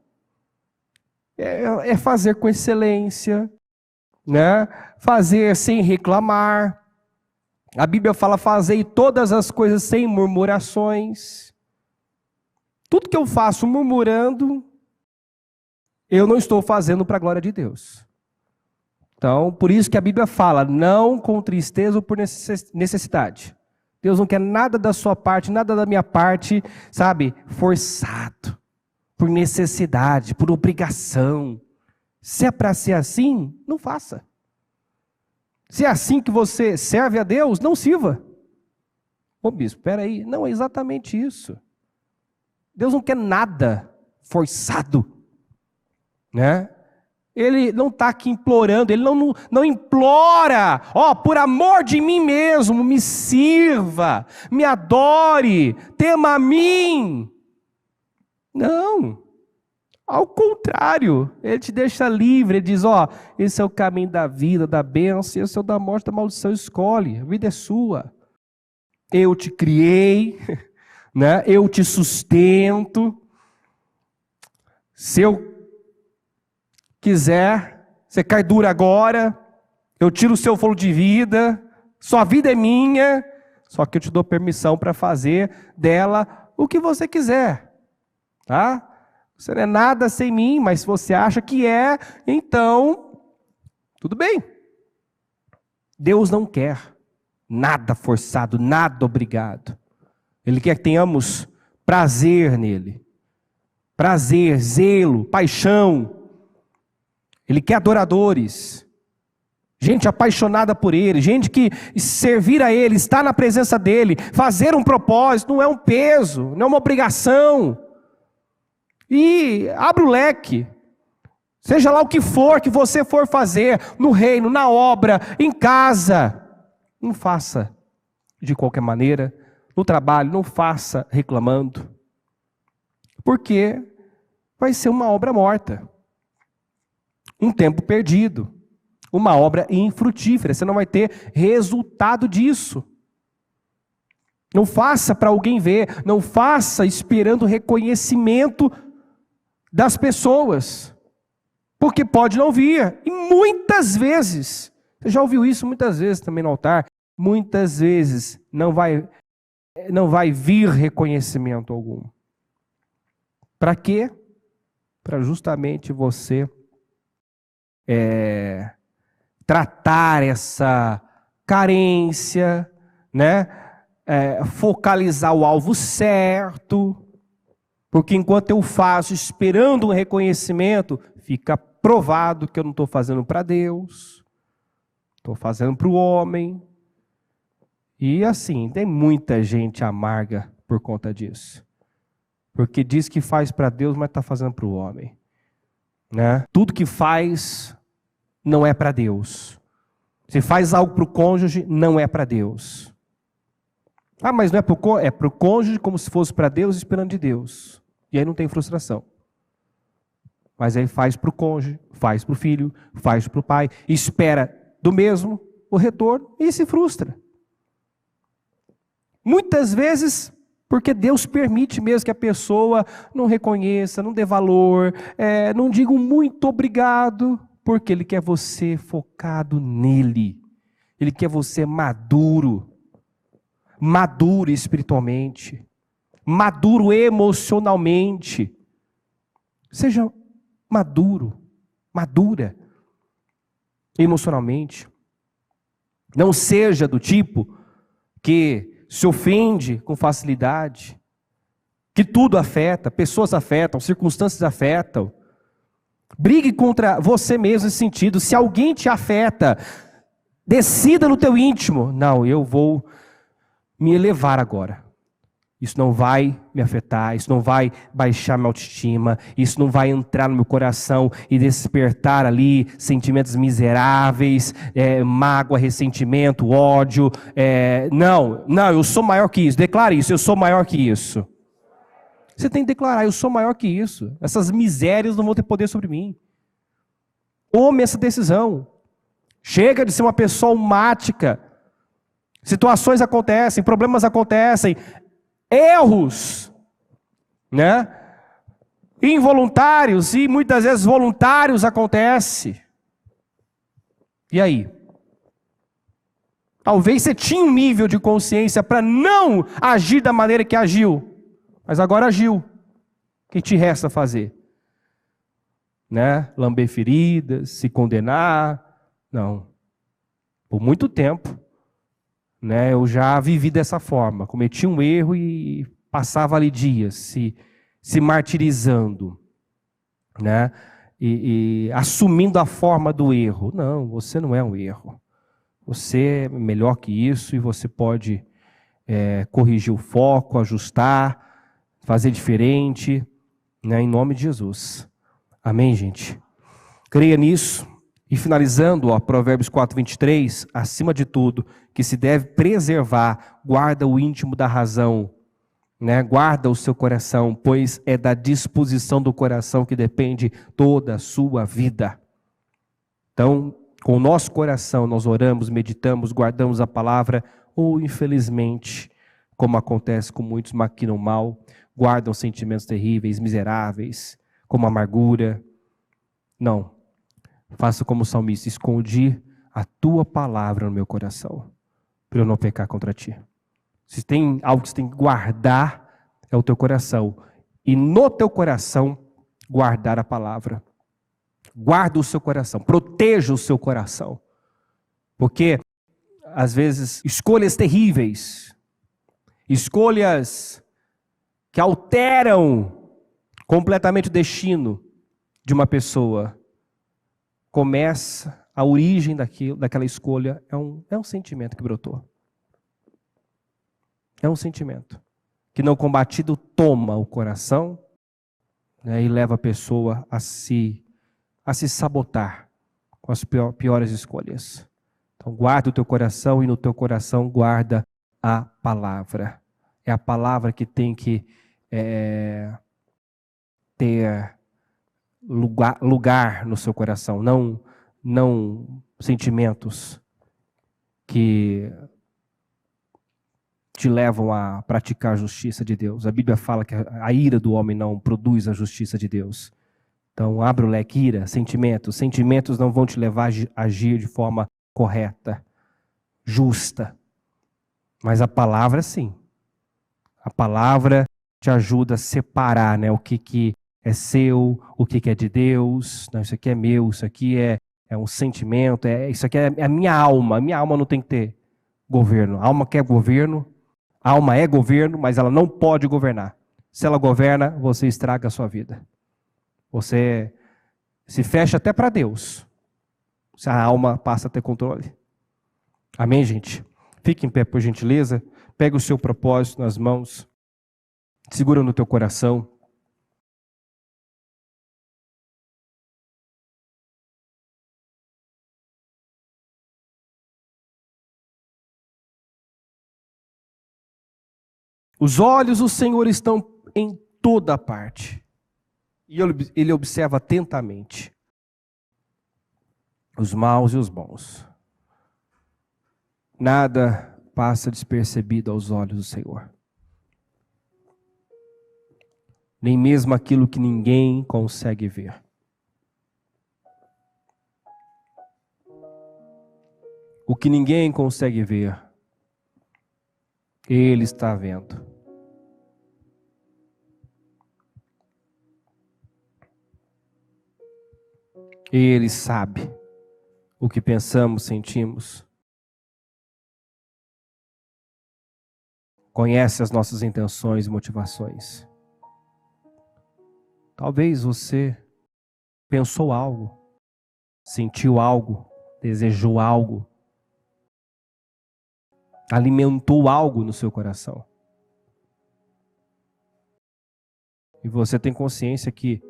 É fazer com excelência, né? Fazer sem reclamar. A Bíblia fala: fazei todas as coisas sem murmurações. Tudo que eu faço murmurando, eu não estou fazendo para a glória de Deus. Então, por isso que a Bíblia fala: não com tristeza ou por necessidade. Deus não quer nada da sua parte, nada da minha parte, sabe, forçado, por necessidade, por obrigação. Se é para ser assim, não faça. Se é assim que você serve a Deus, não sirva. Ô bispo, espera aí, não é exatamente isso. Deus não quer nada forçado, né? Ele não está aqui implorando, ele não implora, por amor de mim mesmo, me sirva, me adore, tema a mim. Não, ao contrário, ele te deixa livre, ele diz, esse é o caminho da vida, da bênção, esse é o da morte, da maldição, escolhe, a vida é sua. Eu te criei, né? Eu te sustento, se eu quiser, você cai duro agora, eu tiro o seu fôlego de vida, sua vida é minha, só que eu te dou permissão para fazer dela o que você quiser, tá? Você não é nada sem mim, mas se você acha que é, então, tudo bem. Deus não quer nada forçado, nada obrigado. Ele quer que tenhamos prazer nele. Prazer, zelo, paixão. Ele quer adoradores, gente apaixonada por Ele, gente que servir a Ele, estar na presença dEle, fazer um propósito, não é um peso, não é uma obrigação. E abre o leque, seja lá o que for que você for fazer, no reino, na obra, em casa, não faça de qualquer maneira, no trabalho, não faça reclamando, porque vai ser uma obra morta. Um tempo perdido, uma obra infrutífera, você não vai ter resultado disso. Não faça para alguém ver, não faça esperando reconhecimento das pessoas, porque pode não vir, e muitas vezes, você já ouviu isso muitas vezes também no altar, muitas vezes não vai vir reconhecimento algum. Para quê? Para justamente você tratar essa carência, né? Focalizar o alvo certo, porque enquanto eu faço esperando um reconhecimento, fica provado que eu não estou fazendo para Deus, estou fazendo para o homem, e assim, tem muita gente amarga por conta disso, porque diz que faz para Deus, mas está fazendo para o homem. Né? Tudo que faz não é para Deus. Se faz algo para o cônjuge, não é para Deus. Mas não é para o cônjuge como se fosse para Deus, esperando de Deus. E aí não tem frustração. Mas aí faz para o cônjuge, faz para o filho, faz para o pai, espera do mesmo o retorno e se frustra. Muitas vezes porque Deus permite mesmo que a pessoa não reconheça, não dê valor, não diga um muito obrigado, porque Ele quer você focado nele. Ele quer você maduro espiritualmente, maduro emocionalmente. Seja maduro, madura emocionalmente. Não seja do tipo que se ofende com facilidade, que tudo afeta, pessoas afetam, circunstâncias afetam. Brigue contra você mesmo nesse sentido. Se alguém te afeta, decida no teu íntimo, não, eu vou me elevar agora. Isso não vai me afetar, isso não vai baixar minha autoestima, isso não vai entrar no meu coração e despertar ali sentimentos miseráveis, mágoa, ressentimento, ódio. Não, eu sou maior que isso. Declare isso, eu sou maior que isso. Você tem que declarar, eu sou maior que isso. Essas misérias não vão ter poder sobre mim. Tome essa decisão. Chega de ser uma pessoa almática. Situações acontecem, problemas acontecem, erros, né? Involuntários e muitas vezes voluntários acontecem. E aí? Talvez você tinha um nível de consciência para não agir da maneira que agiu, mas agora agiu. O que te resta fazer? Né? Lamber feridas, se condenar? Não. Por muito tempo, né? Eu já vivi dessa forma, cometi um erro e passava ali dias se martirizando, né? E assumindo a forma do erro. Não, você não é um erro. Você é melhor que isso e você pode corrigir o foco, ajustar, fazer diferente, né? Em nome de Jesus. Amém, gente? Creia nisso. E finalizando, ó, Provérbios 4:23, acima de tudo, que se deve preservar, guarda o íntimo da razão, né? Guarda o seu coração, pois é da disposição do coração que depende toda a sua vida. Então, com o nosso coração, nós oramos, meditamos, guardamos a palavra, ou infelizmente, como acontece com muitos maquinam mal, guardam sentimentos terríveis, miseráveis, como amargura. Não. Faça como o salmista, escondi a tua palavra no meu coração, para eu não pecar contra ti. Se tem algo que você tem que guardar, é o teu coração. E no teu coração, guardar a palavra. Guarda o seu coração, proteja o seu coração. Porque, às vezes, escolhas terríveis, escolhas que alteram completamente o destino de uma pessoa, começa, a origem daquela escolha é um sentimento que brotou. É um sentimento que não combatido toma o coração, né, e leva a pessoa a se sabotar com as piores escolhas. Então guarda o teu coração e no teu coração guarda a palavra. É a palavra que tem que ter lugar no seu coração, não sentimentos que te levam a praticar a justiça de Deus. A Bíblia fala que a ira do homem não produz a justiça de Deus. Então, abre o leque, ira, sentimentos. Sentimentos não vão te levar a agir de forma correta, justa. Mas a palavra, sim. A palavra te ajuda a separar, né, o que é seu, o que é de Deus. Não, isso aqui é meu, isso aqui é um sentimento, isso aqui é a minha alma. A minha alma não tem que ter governo. A alma quer governo. A alma é governo, mas ela não pode governar. Se ela governa, você estraga a sua vida. Você se fecha até para Deus, se a alma passa a ter controle. Amém, gente? Fique em pé, por gentileza. Pega o seu propósito nas mãos. Segura no teu coração. Os olhos do Senhor estão em toda parte. E ele observa atentamente os maus e os bons. Nada passa despercebido aos olhos do Senhor. Nem mesmo aquilo que ninguém consegue ver. O que ninguém consegue ver, Ele está vendo. Ele sabe o que pensamos, sentimos. Conhece as nossas intenções e motivações. Talvez você pensou algo, sentiu algo, desejou algo, alimentou algo no seu coração. E você tem consciência que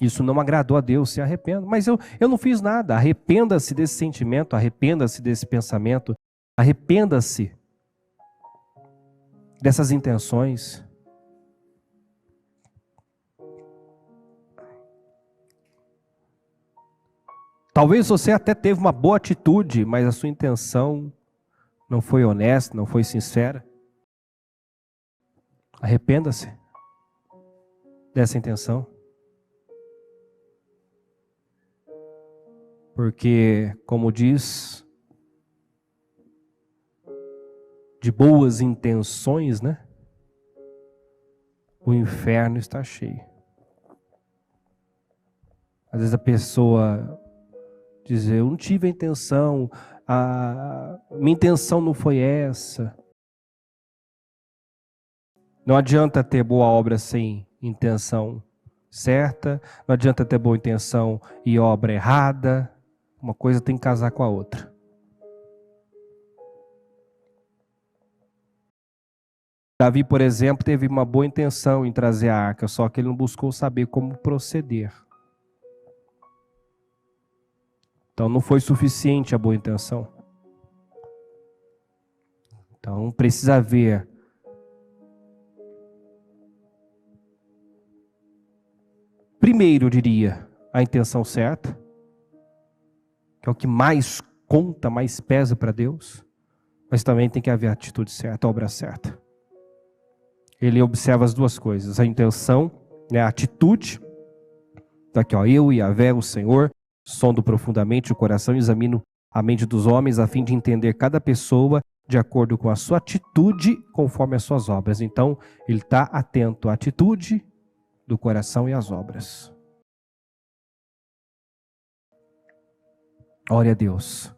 isso não agradou a Deus, se arrependa. Mas eu não fiz nada. Arrependa-se desse sentimento, arrependa-se desse pensamento, arrependa-se dessas intenções. Talvez você até teve uma boa atitude, mas a sua intenção não foi honesta, não foi sincera. Arrependa-se dessa intenção. Porque, como diz, de boas intenções, né? O inferno está cheio. Às vezes a pessoa diz, eu não tive a intenção, minha intenção não foi essa. Não adianta ter boa obra sem intenção certa, não adianta ter boa intenção e obra errada. Uma coisa tem que casar com a outra. Davi, por exemplo, teve uma boa intenção em trazer a arca, só que ele não buscou saber como proceder. Então não foi suficiente a boa intenção. Então precisa haver primeiro, eu diria, a intenção certa, que é o que mais conta, mais pesa para Deus, mas também tem que haver a atitude certa, a obra certa. Ele observa as duas coisas, a intenção, né, a atitude. Então aqui, ó, eu, Yahvé, o Senhor, sondo profundamente o coração e examino a mente dos homens, a fim de entender cada pessoa de acordo com a sua atitude, conforme as suas obras. Então, ele está atento à atitude do coração e às obras. Ore a Deus.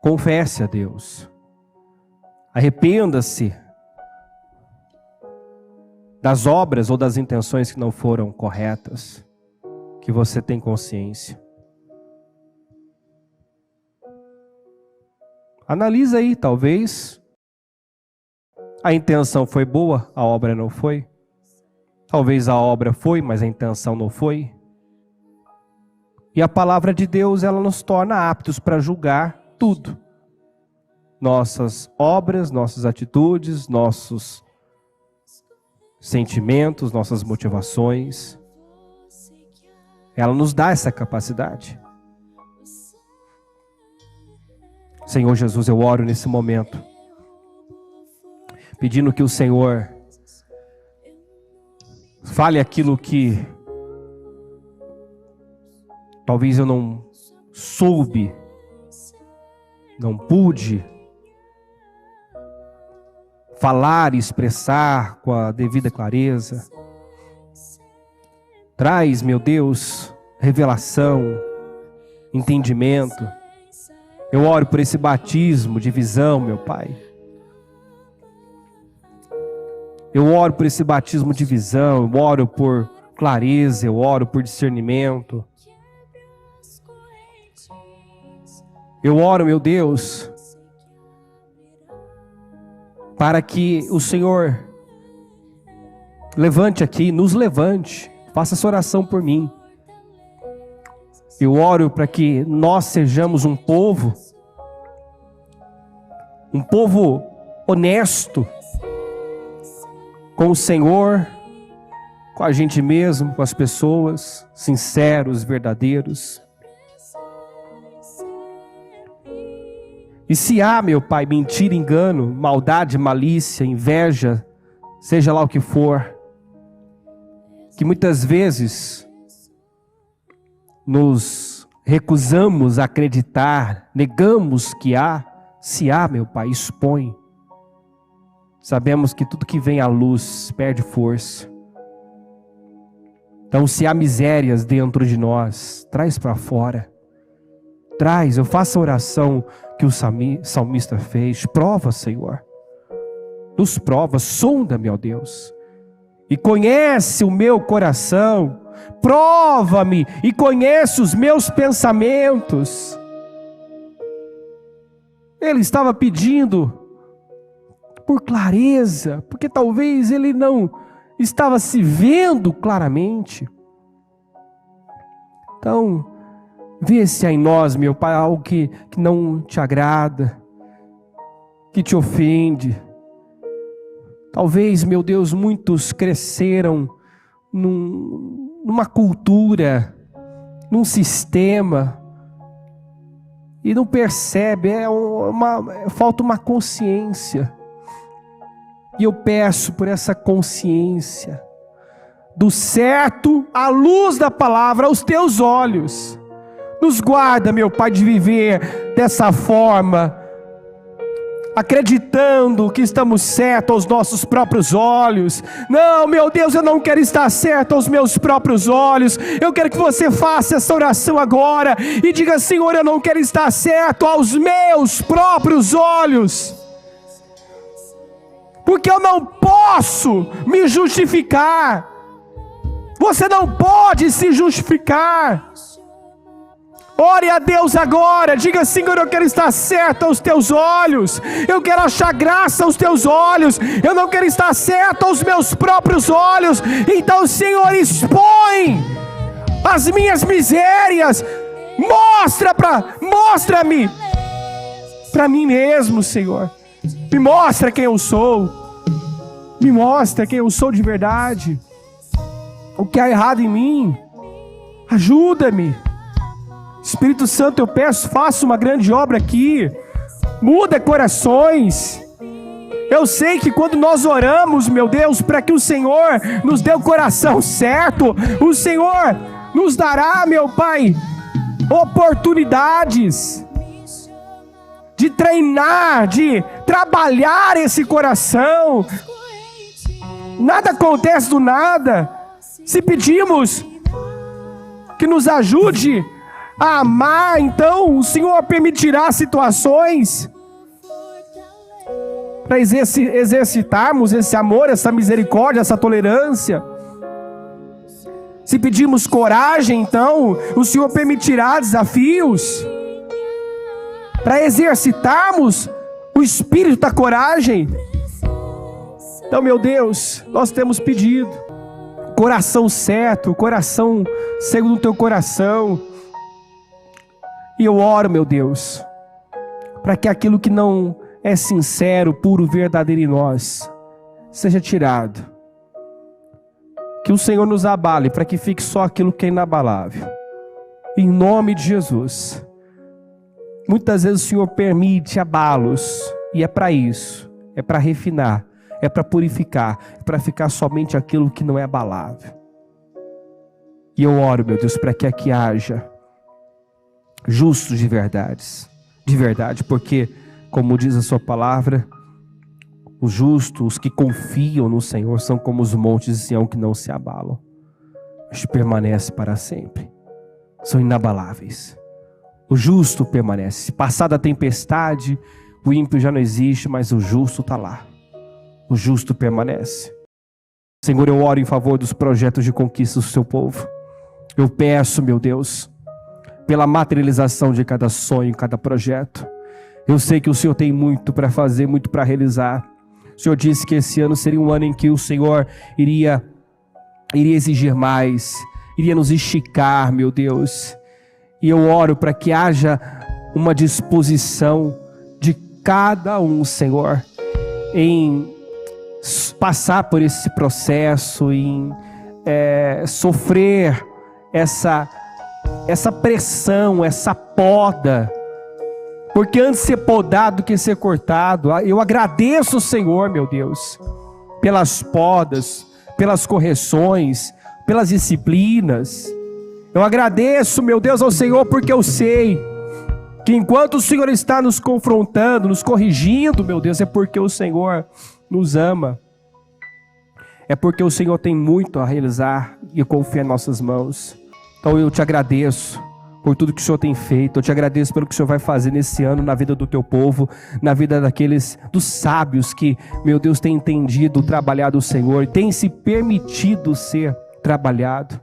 Confesse a Deus. Arrependa-se das obras ou das intenções que não foram corretas, que você tem consciência. Analisa aí, talvez a intenção foi boa, a obra não foi. Talvez a obra foi, mas a intenção não foi. E a palavra de Deus, ela nos torna aptos para julgar tudo. Nossas obras, nossas atitudes, nossos sentimentos, nossas motivações. Ela nos dá essa capacidade. Senhor Jesus, eu oro nesse momento, pedindo que o Senhor fale aquilo que talvez eu não soube, não pude falar e expressar com a devida clareza. Traz, meu Deus, revelação, entendimento. Eu oro por esse batismo de visão, meu Pai. Eu oro por esse batismo de visão, eu oro por clareza, eu oro por discernimento. Eu oro, meu Deus, para que o Senhor levante aqui, nos levante, faça essa oração por mim. Eu oro para que nós sejamos um povo honesto com o Senhor, com a gente mesmo, com as pessoas, sinceros, verdadeiros. E se há, meu Pai, mentira, engano, maldade, malícia, inveja, seja lá o que for, que muitas vezes nos recusamos a acreditar, negamos que há, se há, meu Pai, expõe. Sabemos que tudo que vem à luz perde força. Então, se há misérias dentro de nós, traz para fora. Traz, eu faço a oração que o salmista fez. Prova, Senhor. Nos prova, sonda-me, ó Deus. E conhece o meu coração. Prova-me e conhece os meus pensamentos. Ele estava pedindo por clareza, porque talvez ele não estava se vendo claramente. Então, vê se há em nós, meu Pai, algo que não te agrada, que te ofende. Talvez, meu Deus, muitos cresceram numa cultura, num sistema, e não percebe, falta uma consciência. E eu peço por essa consciência, do certo, à luz da palavra, aos teus olhos. Nos guarda, meu Pai, de viver dessa forma, acreditando que estamos certos aos nossos próprios olhos. Não, meu Deus, eu não quero estar certo aos meus próprios olhos. Eu quero que você faça essa oração agora e diga: Senhor, eu não quero estar certo aos meus próprios olhos, porque eu não posso me justificar. Você não pode se justificar. Ore a Deus agora, diga: Senhor, eu quero estar certo aos teus olhos, eu quero achar graça aos teus olhos, eu não quero estar certo aos meus próprios olhos. Então, Senhor, expõe as minhas misérias, mostra-me para mim mesmo, Senhor. Me mostra quem eu sou, me mostra quem eu sou de verdade, o que há errado em mim. Ajuda-me. Espírito Santo, eu peço, faça uma grande obra aqui, muda corações. Eu sei que quando nós oramos, meu Deus, para que o Senhor nos dê o coração certo, o Senhor nos dará, meu Pai, oportunidades de treinar, de trabalhar esse coração. Nada acontece do nada. Se pedimos que nos ajude a amar, então o Senhor permitirá situações para exercitarmos esse amor, essa misericórdia, essa tolerância. Se pedimos coragem, então o Senhor permitirá desafios para exercitarmos o espírito da coragem. Então, meu Deus, nós temos pedido coração certo, coração segundo o teu coração. E eu oro, meu Deus, para que aquilo que não é sincero, puro, verdadeiro em nós, seja tirado. Que o Senhor nos abale, para que fique só aquilo que é inabalável. Em nome de Jesus. Muitas vezes o Senhor permite abalos, e é para isso, é para refinar, é para purificar, é para ficar somente aquilo que não é abalável. E eu oro, meu Deus, para que aqui haja justos de verdade, porque, como diz a sua palavra, os justos, os que confiam no Senhor, são como os montes de Sião que não se abalam, mas permanecem para sempre, são inabaláveis. O justo permanece. Passada a tempestade, o ímpio já não existe, mas o justo está lá. O justo permanece. Senhor, eu oro em favor dos projetos de conquista do seu povo. Eu peço, meu Deus, pela materialização de cada sonho, cada projeto. Eu sei que o Senhor tem muito para fazer, muito para realizar. O Senhor disse que esse ano seria um ano em que o Senhor iria exigir mais, iria nos esticar, meu Deus. E eu oro para que haja uma disposição de cada um, Senhor, em passar por esse processo, em sofrer essa pressão, essa poda, porque antes de ser podado do que ser cortado. Eu agradeço, Senhor, meu Deus, pelas podas, pelas correções, pelas disciplinas. Eu agradeço, meu Deus, ao Senhor, porque eu sei que enquanto o Senhor está nos confrontando, nos corrigindo, meu Deus, é porque o Senhor nos ama. É porque o Senhor tem muito a realizar e confia em nossas mãos. Então eu te agradeço por tudo que o Senhor tem feito. Eu te agradeço pelo que o Senhor vai fazer nesse ano na vida do teu povo, na vida dos sábios que, meu Deus, têm entendido o trabalhar do Senhor e têm se permitido ser trabalhado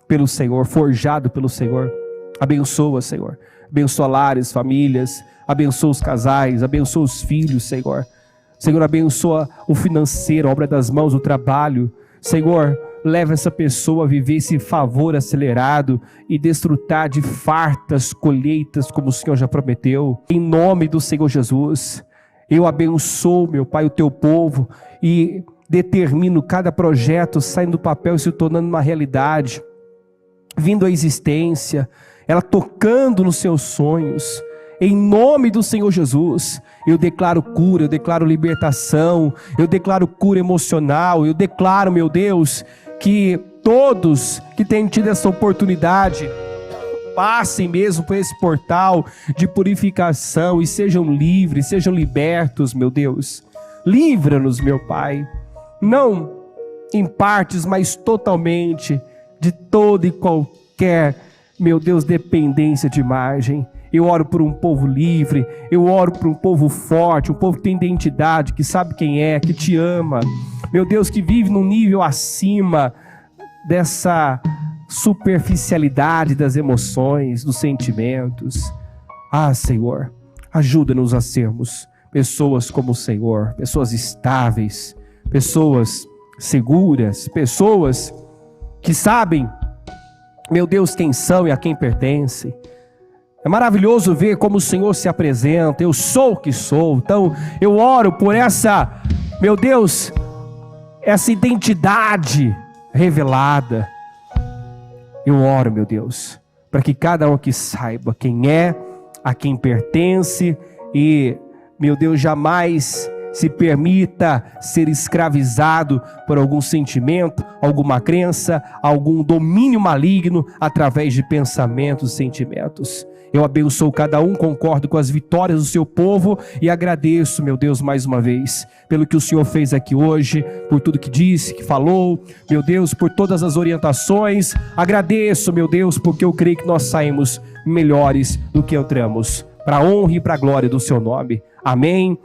pelo Senhor, forjado pelo Senhor. Abençoa, Senhor. Abençoa lares, famílias, abençoa os casais, abençoa os filhos, Senhor. Senhor, abençoa o financeiro, a obra das mãos, o trabalho. Senhor, leva essa pessoa a viver esse favor acelerado e desfrutar de fartas colheitas, como o Senhor já prometeu. Em nome do Senhor Jesus, eu abençoo, meu Pai, o teu povo e determino cada projeto saindo do papel e se tornando uma realidade, vindo à existência, ela tocando nos seus sonhos. Em nome do Senhor Jesus, eu declaro cura, eu declaro libertação, eu declaro cura emocional, eu declaro, meu Deus, que todos que têm tido essa oportunidade passem mesmo por esse portal de purificação e sejam livres, sejam libertos, meu Deus. Livra-nos, meu Pai, não em partes, mas totalmente de toda e qualquer, meu Deus, dependência de imagem. Eu oro por um povo livre, eu oro por um povo forte, um povo que tem identidade, que sabe quem é, que te ama. Meu Deus, que vive num nível acima dessa superficialidade das emoções, dos sentimentos. Ah, Senhor, ajuda-nos a sermos pessoas como o Senhor, pessoas estáveis, pessoas seguras, pessoas que sabem, meu Deus, quem são e a quem pertencem. É maravilhoso ver como o Senhor se apresenta. Eu sou o que sou. Então eu oro por essa, meu Deus, essa identidade revelada. Eu oro, meu Deus, para que cada um aqui saiba quem é, a quem pertence e, meu Deus, jamais se permita ser escravizado por algum sentimento, alguma crença, algum domínio maligno através de pensamentos e sentimentos. Eu abençoo cada um, concordo com as vitórias do seu povo e agradeço, meu Deus, mais uma vez, pelo que o Senhor fez aqui hoje, por tudo que disse, que falou, meu Deus, por todas as orientações. Agradeço, meu Deus, porque eu creio que nós saímos melhores do que entramos, para a honra e para a glória do seu nome. Amém.